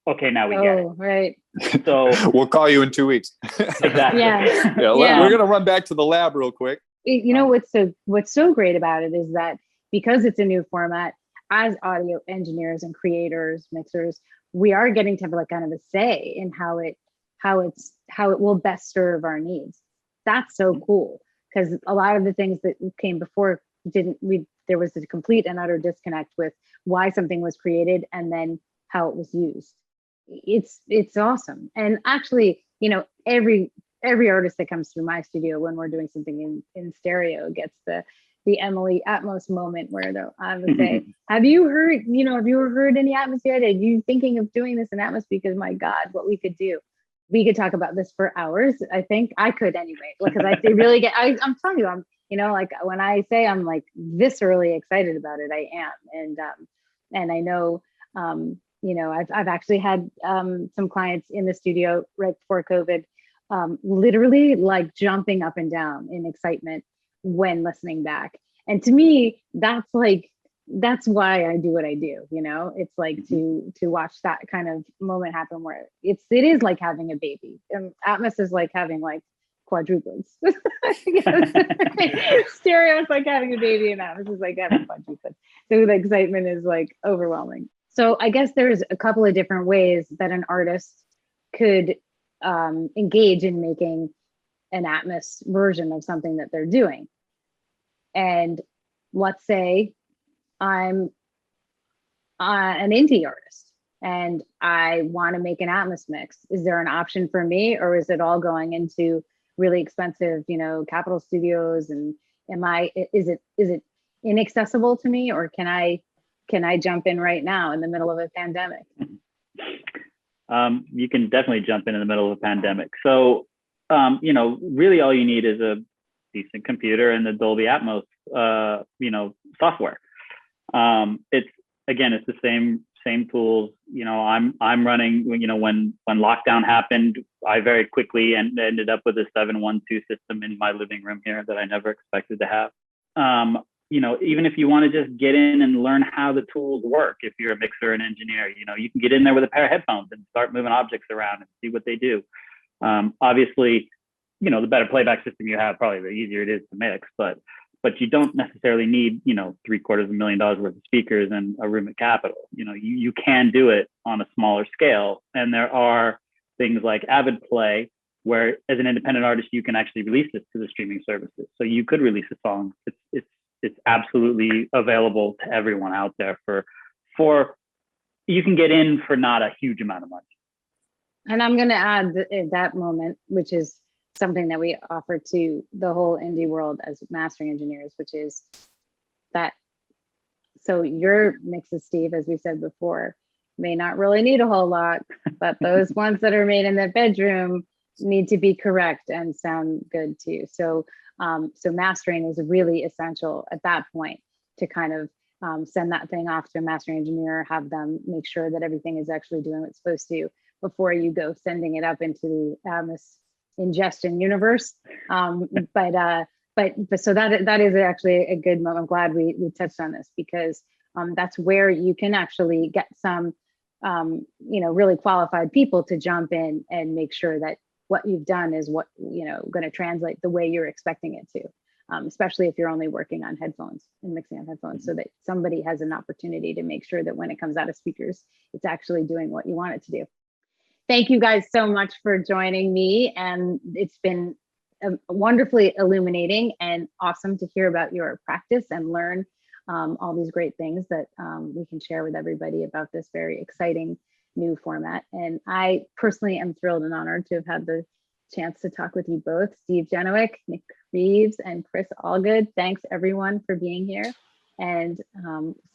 okay, now we get it. Right. So we'll call you in 2 weeks. Exactly. Yeah. We're gonna run back to the lab real quick. What's so great about it is that because it's a new format, as audio engineers and creators, mixers, we are getting to have kind of a say in how it will best serve our needs. That's so cool, because a lot of the things that came before there was a complete and utter disconnect with why something was created and then how it was used. It's awesome. And actually, every artist that comes through my studio when we're doing something in stereo gets the Emily Atmos moment where I would say, have you heard any Atmos yet? Are you thinking of doing this in Atmos? Because my God, what we could do. We could talk about this for hours. I think I could anyway, because I'm telling you, when I say I'm viscerally excited about it, I am. And I know I've actually had some clients in the studio right before COVID, literally like jumping up and down in excitement when listening back. And to me, that's why I do what I do. It's like to watch that kind of moment happen where it is like having a baby. Atmos is like having like quadruplets. Stereo is like having a baby, and Atmos is like having quadruplets. So the excitement is like overwhelming. So I guess there's a couple of different ways that an artist could engage in making an Atmos version of something that they're doing. And let's say I'm an indie artist and I want to make an Atmos mix. Is there an option for me, or is it all going into really expensive, Capitol Studios? And is it inaccessible to me, or can I jump in right now in the middle of a pandemic? You can definitely jump in the middle of a pandemic. So, really all you need is a decent computer and the Dolby Atmos, software. It's the same tools. I'm running, when lockdown happened, I very quickly ended up with a 712 system in my living room here that I never expected to have. Even if you want to just get in and learn how the tools work, if you're a mixer and engineer, you can get in there with a pair of headphones and start moving objects around and see what they do. Obviously, the better playback system you have, probably the easier it is to mix, but you don't necessarily need, $750,000 worth of speakers and a room at Capitol. You can do it on a smaller scale. And there are things like Avid Play, where as an independent artist, you can actually release this to the streaming services. So you could release a song. It's absolutely available to everyone out there for you can get in for not a huge amount of money. And I'm going to add that moment, which is something that we offer to the whole indie world as mastering engineers, which is that. So your mixes, Steve, as we said before, may not really need a whole lot, but those ones that are made in the bedroom need to be correct and sound good too. So mastering is really essential at that point to kind of send that thing off to a mastering engineer, have them make sure that everything is actually doing what it's supposed to before you go sending it up into the Atmos ingestion universe. But so that is actually a good moment. I'm glad we touched on this, because that's where you can actually get some really qualified people to jump in and make sure that what you've done is what going to translate the way you're expecting it to, especially if you're only working on headphones and mixing on headphones, so that somebody has an opportunity to make sure that when it comes out of speakers, it's actually doing what you want it to do. Thank you guys so much for joining me, and it's been wonderfully illuminating and awesome to hear about your practice and learn all these great things that we can share with everybody about this very exciting new format. And I personally am thrilled and honored to have had the chance to talk with you both, Steve Jenowick, Nick Reeves, and Chris Allgood. Thanks everyone for being here, and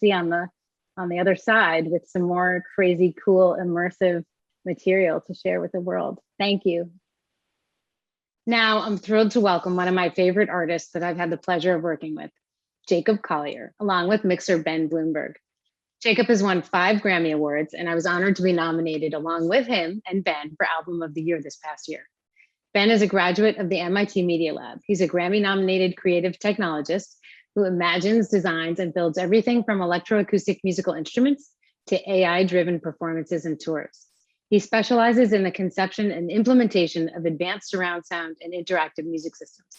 see you on the other side with some more crazy, cool, immersive material to share with the world. Thank you. Now I'm thrilled to welcome one of my favorite artists that I've had the pleasure of working with, Jacob Collier, along with mixer Ben Bloomberg. Jacob has won 5 Grammy Awards, and I was honored to be nominated along with him and Ben for Album of the Year this past year. Ben is a graduate of the MIT Media Lab. He's a Grammy-nominated creative technologist who imagines, designs, and builds everything from electroacoustic musical instruments to AI-driven performances and tours. He specializes in the conception and implementation of advanced surround sound and interactive music systems.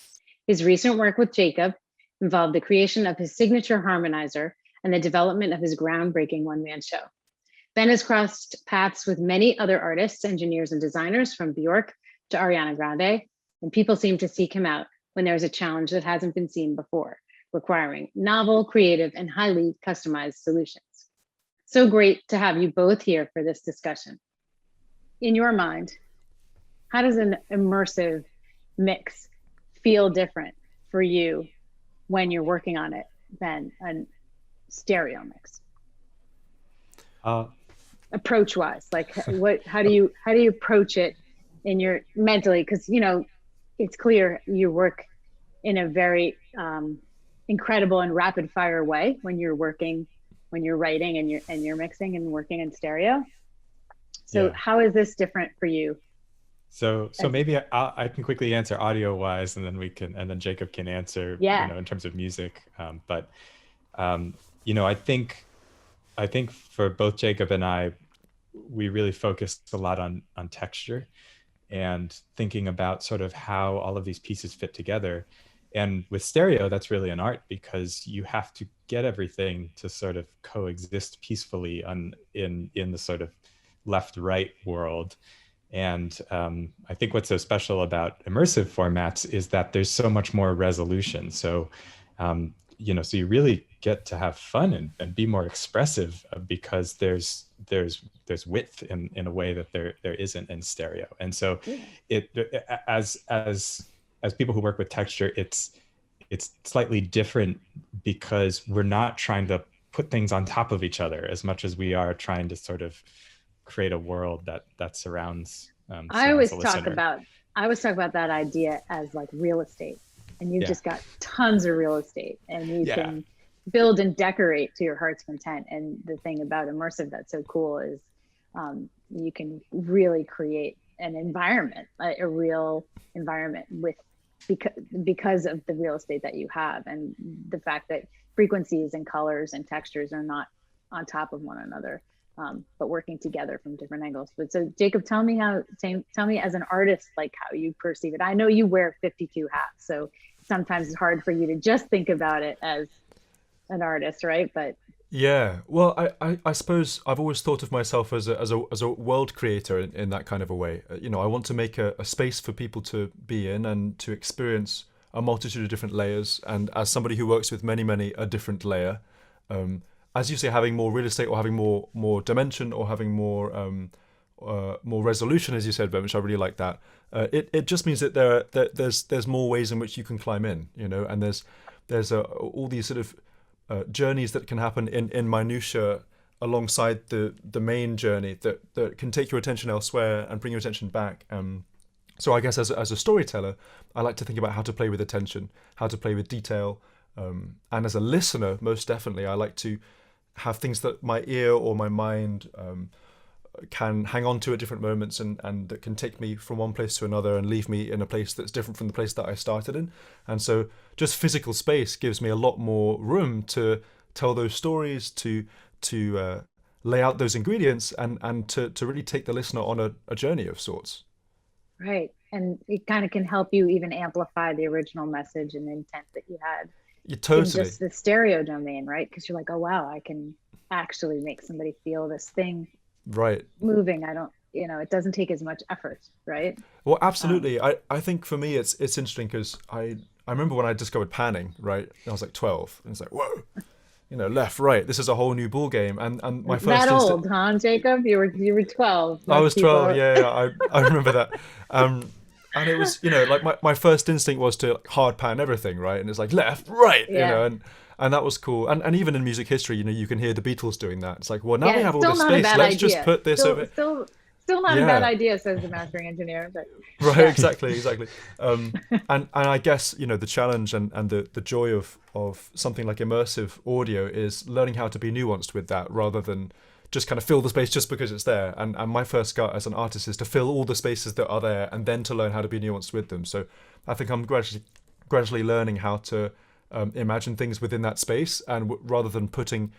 His recent work with Jacob involved the creation of his signature harmonizer and the development of his groundbreaking one-man show. Ben has crossed paths with many other artists, engineers, and designers, from Bjork to Ariana Grande, and people seem to seek him out when there's a challenge that hasn't been seen before, requiring novel, creative, and highly customized solutions. So great to have you both here for this discussion. In your mind, how does an immersive mix feel different for you when you're working on it than a stereo mix? Approach wise, like how do you approach it in your mentally? Because it's clear you work in a very incredible and rapid fire way when you're when you're writing and you're mixing and working in stereo. So Yeah. how is this different for you? So maybe I can quickly answer audio wise, and then Jacob can answer, in terms of music. I think for both Jacob and I, we really focused a lot on texture and thinking about sort of how all of these pieces fit together. And with stereo, that's really an art, because you have to get everything to sort of coexist peacefully in the sort of left-right world. And I think what's so special about immersive formats is that there's so much more resolution. So, so you really get to have fun and be more expressive, because there's width in a way that there isn't in stereo. And so as people who work with texture, it's slightly different, because we're not trying to put things on top of each other as much as we are trying to sort of create a world that surrounds. I always talk about that idea as like real estate, and you've just got tons of real estate, and you can build and decorate to your heart's content. And the thing about immersive that's so cool is you can really create an environment, a real environment because of the real estate that you have, and the fact that frequencies and colors and textures are not on top of one another, but working together from different angles. But so Jacob, tell me as an artist, like how you perceive it. I know you wear 52 hats, so sometimes it's hard for you to just think about it as an artist, right? But yeah, well, I suppose I've always thought of myself as a world creator in that kind of a way. I want to make a space for people to be in and to experience a multitude of different layers. And as somebody who works with many a different layer, as you say, having more real estate or having more dimension or having more resolution, as you said, Ben, which I really like that. It just means that there's more ways in which you can climb in, and there's all these sort of journeys that can happen in minutia alongside the main journey that can take your attention elsewhere and bring your attention back. So I guess as a storyteller, I like to think about how to play with attention, how to play with detail. And as a listener, most definitely, I like to have things that my ear or my mind can hang on to at different moments and that can take me from one place to another and leave me in a place that's different from the place that I started in. And so just physical space gives me a lot more room to tell those stories, to lay out those ingredients and to really take the listener on a journey of sorts. Right. And it kind of can help you even amplify the original message and intent that you had. Totally. In just the stereo domain, right? Because you're like, oh wow, I can actually make somebody feel this thing moving. It doesn't take as much effort, right? Well, absolutely. I think for me it's interesting because I remember when I discovered panning, right? I was like 12, and it's like, whoa, left, right. This is a whole new ball game. And my first that old, huh, Jacob? You were 12. I was 12. Yeah. I remember that. And it was, like my first instinct was to hard pan everything, right? And it's like left, right, and that was cool. And even in music history, you can hear the Beatles doing that. It's like, well, now they have all this space. Let's just put this over. Still not a bad idea, says the mastering engineer. But right, exactly. And I guess the challenge and the joy of something like immersive audio is learning how to be nuanced with that, rather than just kind of fill the space just because it's there. And my first gut as an artist is to fill all the spaces that are there and then to learn how to be nuanced with them. So I think I'm gradually learning how to imagine things within that space, and rather than putting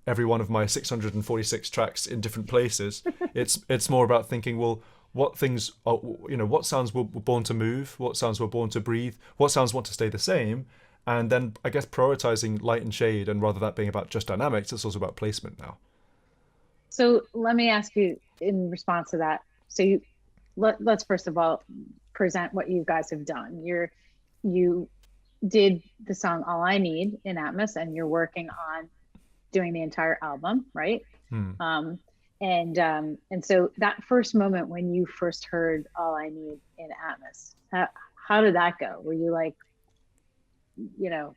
every one of my 646 tracks in different places, it's more about thinking, well, what things are, what sounds were born to move, what sounds were born to breathe, what sounds want to stay the same, and then I guess prioritizing light and shade, and rather that being about just dynamics, it's also about placement now. So let me ask you in response to that. So let's first of all present what you guys have done. You did the song All I Need in Atmos, and you're working on doing the entire album, right? And so that first moment when you first heard All I Need in Atmos, how did that go? Were you like,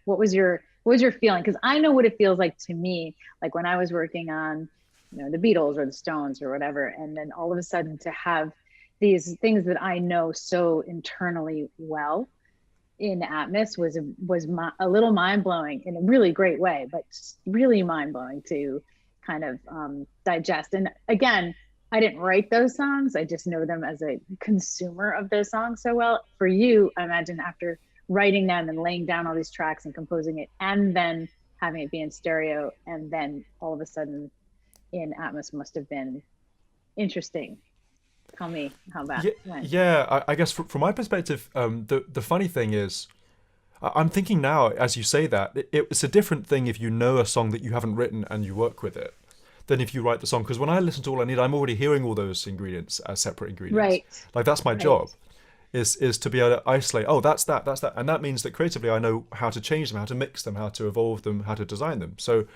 what was your feeling? Because I know what it feels like to me, like when I was working on the Beatles or the Stones or whatever, and then all of a sudden to have these things that I know so internally well in Atmos was a little mind blowing in a really great way, but really mind blowing to kind of digest. And again, I didn't write those songs. I just know them as a consumer of those songs so well. For you, I imagine after writing them and laying down all these tracks and composing it, and then having it be in stereo, and then all of a sudden in Atmos must have been interesting. Tell me how that went. Yeah, I guess from my perspective, the funny thing is, I'm thinking now, as you say that, it's a different thing if you know a song that you haven't written and you work with it, than if you write the song. Because when I listen to All I Need, I'm already hearing all those ingredients as separate ingredients. Right. Like that's my job, is to be able to isolate, oh, that's that. And that means that creatively I know how to change them, how to mix them, how to evolve them, how to design them. So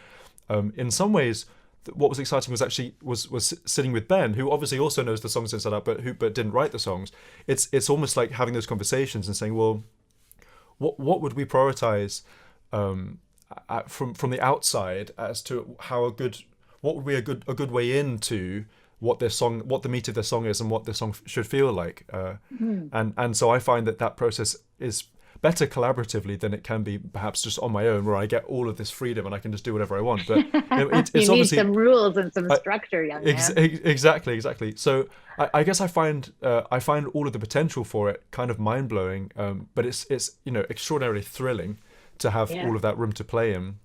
in some ways, what was exciting was actually was sitting with Ben, who obviously also knows the songs inside out, but didn't write the songs. It's almost like having those conversations and saying, well, what would we prioritize from the outside as to what would be a good way into what the meat of their song is and what the song should feel like. And so I find that process is better collaboratively than it can be perhaps just on my own, where I get all of this freedom and I can just do whatever I want. But it's you need obviously some rules and some structure, young man. Exactly. So I guess I find all of the potential for it kind of mind blowing, but it's extraordinarily thrilling to have all of that room to play in.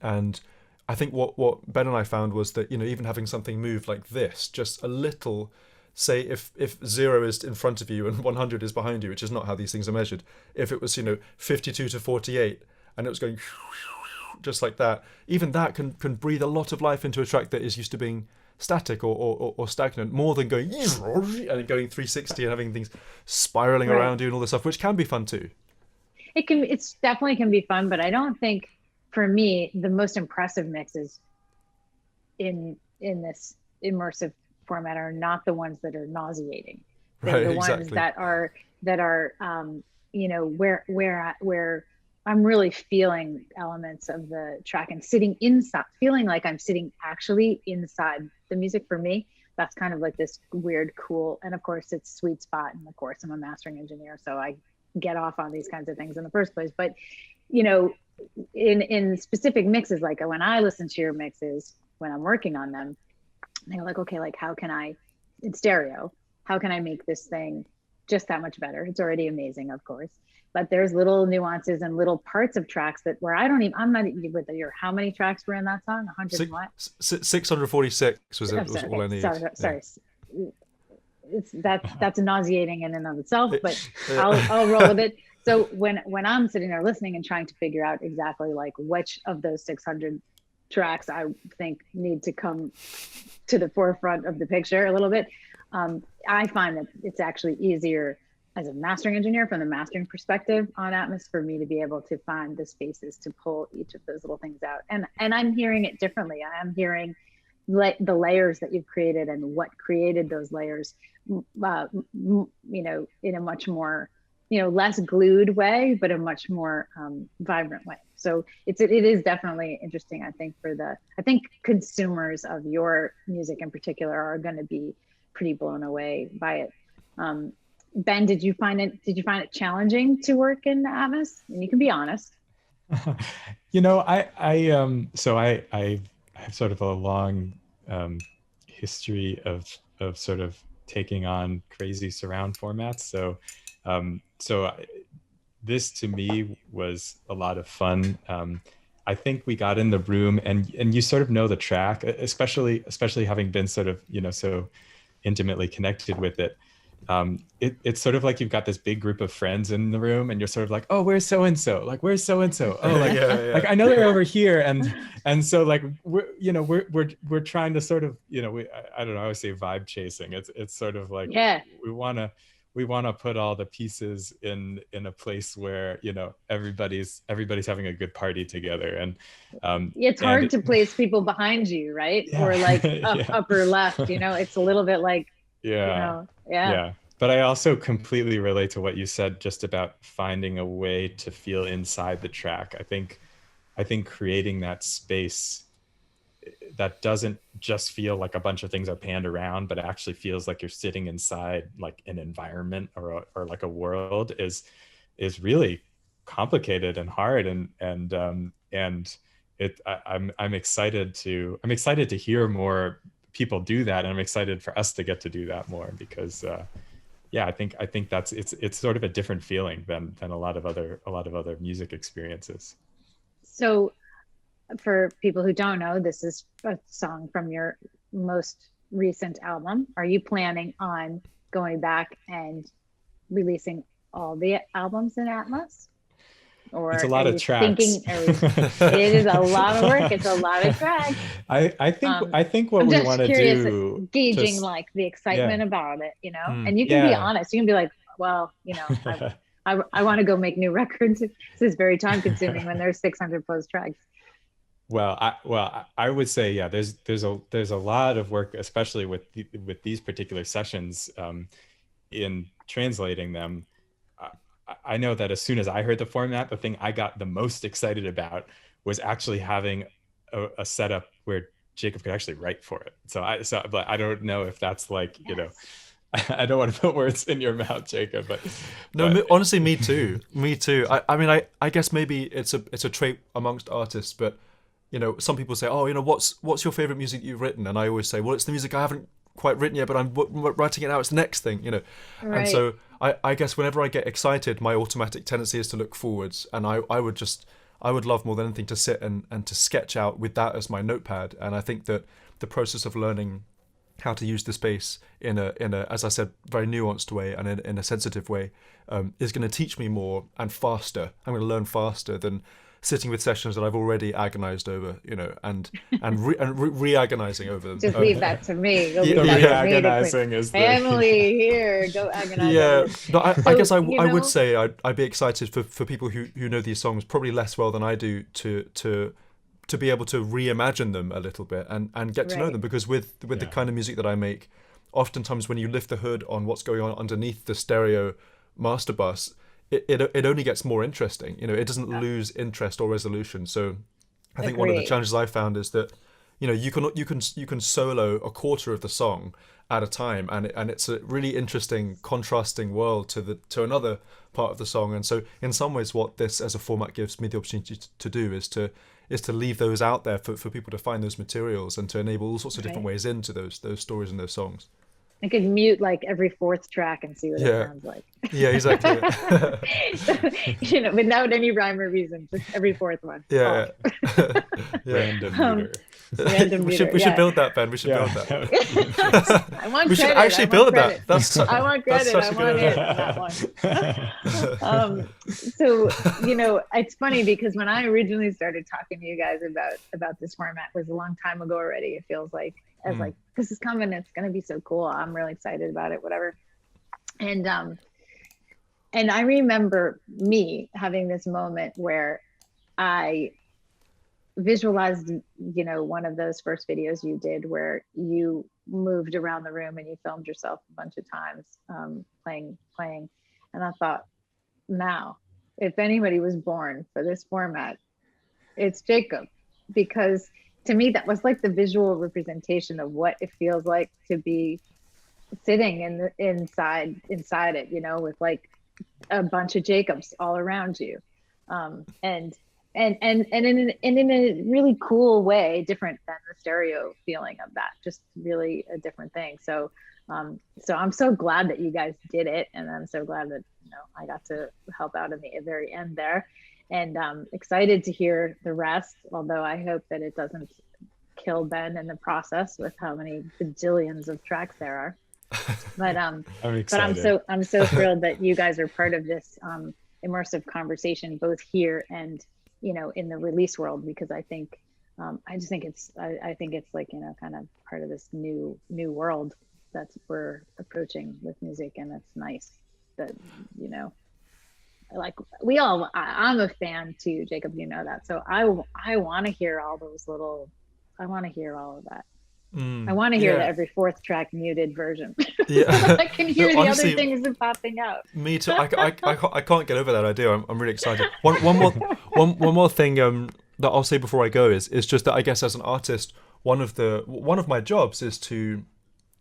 And I think what Ben and I found was that even having something move like this, just a little. Say if 0 is in front of you and 100 is behind you, which is not how these things are measured. If it was 52 to 48 and it was going just like that, even that can breathe a lot of life into a track that is used to being static or stagnant, more than going and going 360 and having things spiraling around you and all this stuff, which can be fun too. It's definitely can be fun, but I don't think for me the most impressive mixes in this immersive format are not the ones that are nauseating. They're the ones that are where I'm really feeling elements of the track and sitting inside, feeling like I'm sitting actually inside the music. For me, that's kind of like this weird, cool, and of course it's sweet spot. And of course I'm a mastering engineer, so I get off on these kinds of things in the first place. But in specific mixes, like when I listen to your mixes, when I'm working on them, they're like, okay, like how can I, in stereo, how can I make this thing just that much better? It's already amazing, of course, but there's little nuances and little parts of tracks that where I'm not even with how many tracks were in that song? 100 and what? 646 was all I need. Sorry. That's nauseating in and of itself, but I'll roll with it. So when I'm sitting there listening and trying to figure out exactly like which of those 600 tracks I think need to come to the forefront of the picture a little bit, I find that it's actually easier as a mastering engineer from the mastering perspective on Atmos for me to be able to find the spaces to pull each of those little things out. And I'm hearing it differently. I am hearing the layers that you've created and what created those layers, in a much more less glued way, but a much more vibrant way. So it is definitely interesting. I think consumers of your music in particular are going to be pretty blown away by it. Ben, did you find it challenging to work in Atmos? And you can be honest. I have sort of a long history of sort of taking on crazy surround formats. So this to me was a lot of fun. I think we got in the room and you sort of know the track, especially having been sort of, so intimately connected with it. It's sort of like you've got this big group of friends in the room and you're sort of like, oh, where's so-and-so? Like, where's so-and-so? Oh, like, like I know they're over here. And so like, we're trying to sort of, I don't know, I always say vibe chasing. It's sort of like, we want to put all the pieces in a place where everybody's having a good party together, and it's hard to place people behind you, right? Or like upper left, it's a little bit like but I also completely relate to what you said just about finding a way to feel inside the track. I think creating that space that doesn't just feel like a bunch of things are panned around, but actually feels like you're sitting inside like an environment or like a world is really complicated and hard, I'm excited to hear more people do that, and I'm excited for us to get to do that more, because I think that's it's sort of a different feeling than a lot of other music experiences. So for people who don't know, this is a song from your most recent album. Are you planning on going back and releasing all the albums in Atmos? Or it's a lot of tracks. It is a lot of work. It's a lot of tracks. I think what we want to do, gauging like the excitement about it, you know. And you can be honest. You can be like, well, you know, I want to go make new records. This is very time consuming when there's 600 plus tracks. Well, I would say, there's a lot of work, especially with these particular sessions, in translating them. I know that as soon as I heard the format, the thing I got the most excited about was actually having a setup where Jacob could actually write for it. But I don't know if that's like, you know, I don't want to put words in your mouth, Jacob, but honestly, me too. I mean, I guess maybe it's a trait amongst artists, but you know, some people say, oh, you know, what's your favorite music you've written? And I always say, well, it's the music I haven't quite written yet, but I'm writing it now. It's the next thing, you know. Right. And so I guess whenever I get excited, my automatic tendency is to look forwards, and I would love more than anything to sit and to sketch out with that as my notepad. And I think that the process of learning how to use the space in a as I said, very nuanced way and in a sensitive way is going to teach me more and faster. I'm going to learn faster than sitting with sessions that I've already agonized over, you know, and re-agonizing over them. Just leave that to me. Re-agonizing is the... Emily, here, go agonize. Yeah, no, I guess I would say I'd be excited for people who know these songs probably less well than I do to be able to reimagine them a little bit and get to know them, because with the kind of music that I make, oftentimes when you lift the hood on what's going on underneath the stereo master bus, it only gets more interesting. You know, it doesn't lose interest or resolution. So I think one of the challenges I found is that, you know, you can solo a quarter of the song at a time, and it's a really interesting contrasting world to another part of the song. And so in some ways what this as a format gives me the opportunity to do is to leave those out there for people to find those materials and to enable all sorts of different ways into those stories and those songs. I could mute like every fourth track and see what it sounds like. Yeah, exactly. So, you know, without any rhyme or reason, just every fourth one. Yeah. Random meter. Random we meter, should build that, Ben. We should build that. I want we should actually build that. I want credit. I want it on that one. So, you know, it's funny because when I originally started talking to you guys about this format was a long time ago already. It feels like I was like, this is coming. It's going to be so cool. I'm really excited about it, whatever. And I remember me having this moment where I visualized, you know, one of those first videos you did where you moved around the room and you filmed yourself a bunch of times playing. And I thought, now, if anybody was born for this format, it's Jacob, because to me, that was like the visual representation of what it feels like to be sitting inside it, you know, with like a bunch of Jacobs all around you, and in a really cool way, different than the stereo feeling of that, just really a different thing. So I'm so glad that you guys did it, and I'm so glad that, you know, I got to help out in the very end there. And excited to hear the rest, although I hope that it doesn't kill Ben in the process with how many bajillions of tracks there are. But I'm so thrilled that you guys are part of this immersive conversation, both here and, you know, in the release world, because I think I think it's like, you know, kind of part of this new world that we're approaching with music, and it's nice that, you know, like I'm a fan too, Jacob, you know that. So I want to hear all those little, I want to hear all of that. I want to hear the every fourth track muted version. Yeah. I can hear the honestly, other things that popping out. Me too. I can't get over that idea. I'm really excited. One more thing that I'll say before I go is just that I guess as an artist, one of my jobs is to,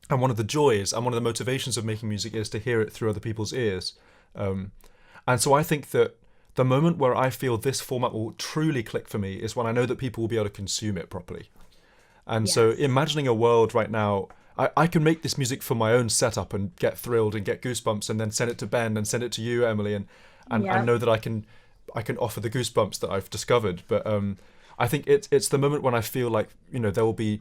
and one of the joys and one of the motivations of making music is to hear it through other people's ears. And so I think that the moment where I feel this format will truly click for me is when I know that people will be able to consume it properly. And so imagining a world right now, I can make this music for my own setup and get thrilled and get goosebumps and then send it to Ben and send it to you, Emily, and I know that I can offer the goosebumps that I've discovered. But I think it's the moment when I feel like, there will be,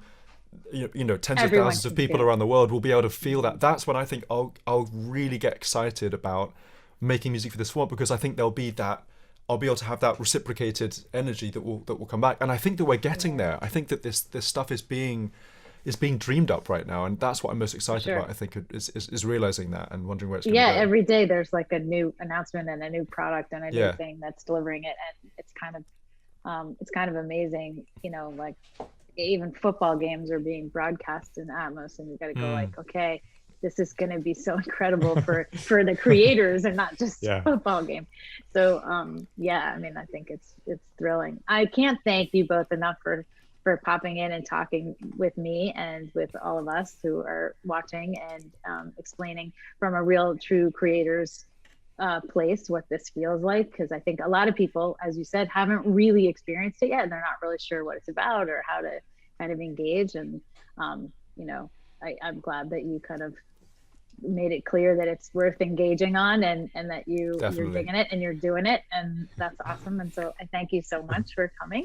tens of thousands of people around the world will be able to feel that. That's when I think I'll really get excited about making music for this format, because I think there'll be that, I'll be able to have that reciprocated energy that will come back. And I think that we're getting there. I think that this stuff is being dreamed up right now, and that's what I'm most excited about. I think is realizing that and wondering where it's going to go. Every day there's like a new announcement and a new product and a new thing that's delivering it, and it's kind of amazing. Like even football games are being broadcast in Atmos, and you got to go like, okay, this is going to be so incredible for the creators and not just a football game. So I think it's thrilling. I can't thank you both enough for popping in and talking with me and with all of us who are watching, and explaining from a real true creator's place what this feels like, because I think a lot of people, as you said, haven't really experienced it yet, and they're not really sure what it's about or how to kind of engage. And I'm glad that you kind of made it clear that it's worth engaging on, and that you're digging it and you're doing it, and that's awesome. And so I thank you so much for coming.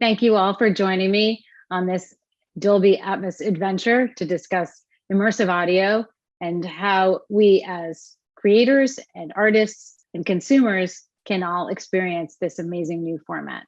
Thank you all for joining me on this Dolby Atmos adventure to discuss immersive audio and how we as creators and artists and consumers can all experience this amazing new format.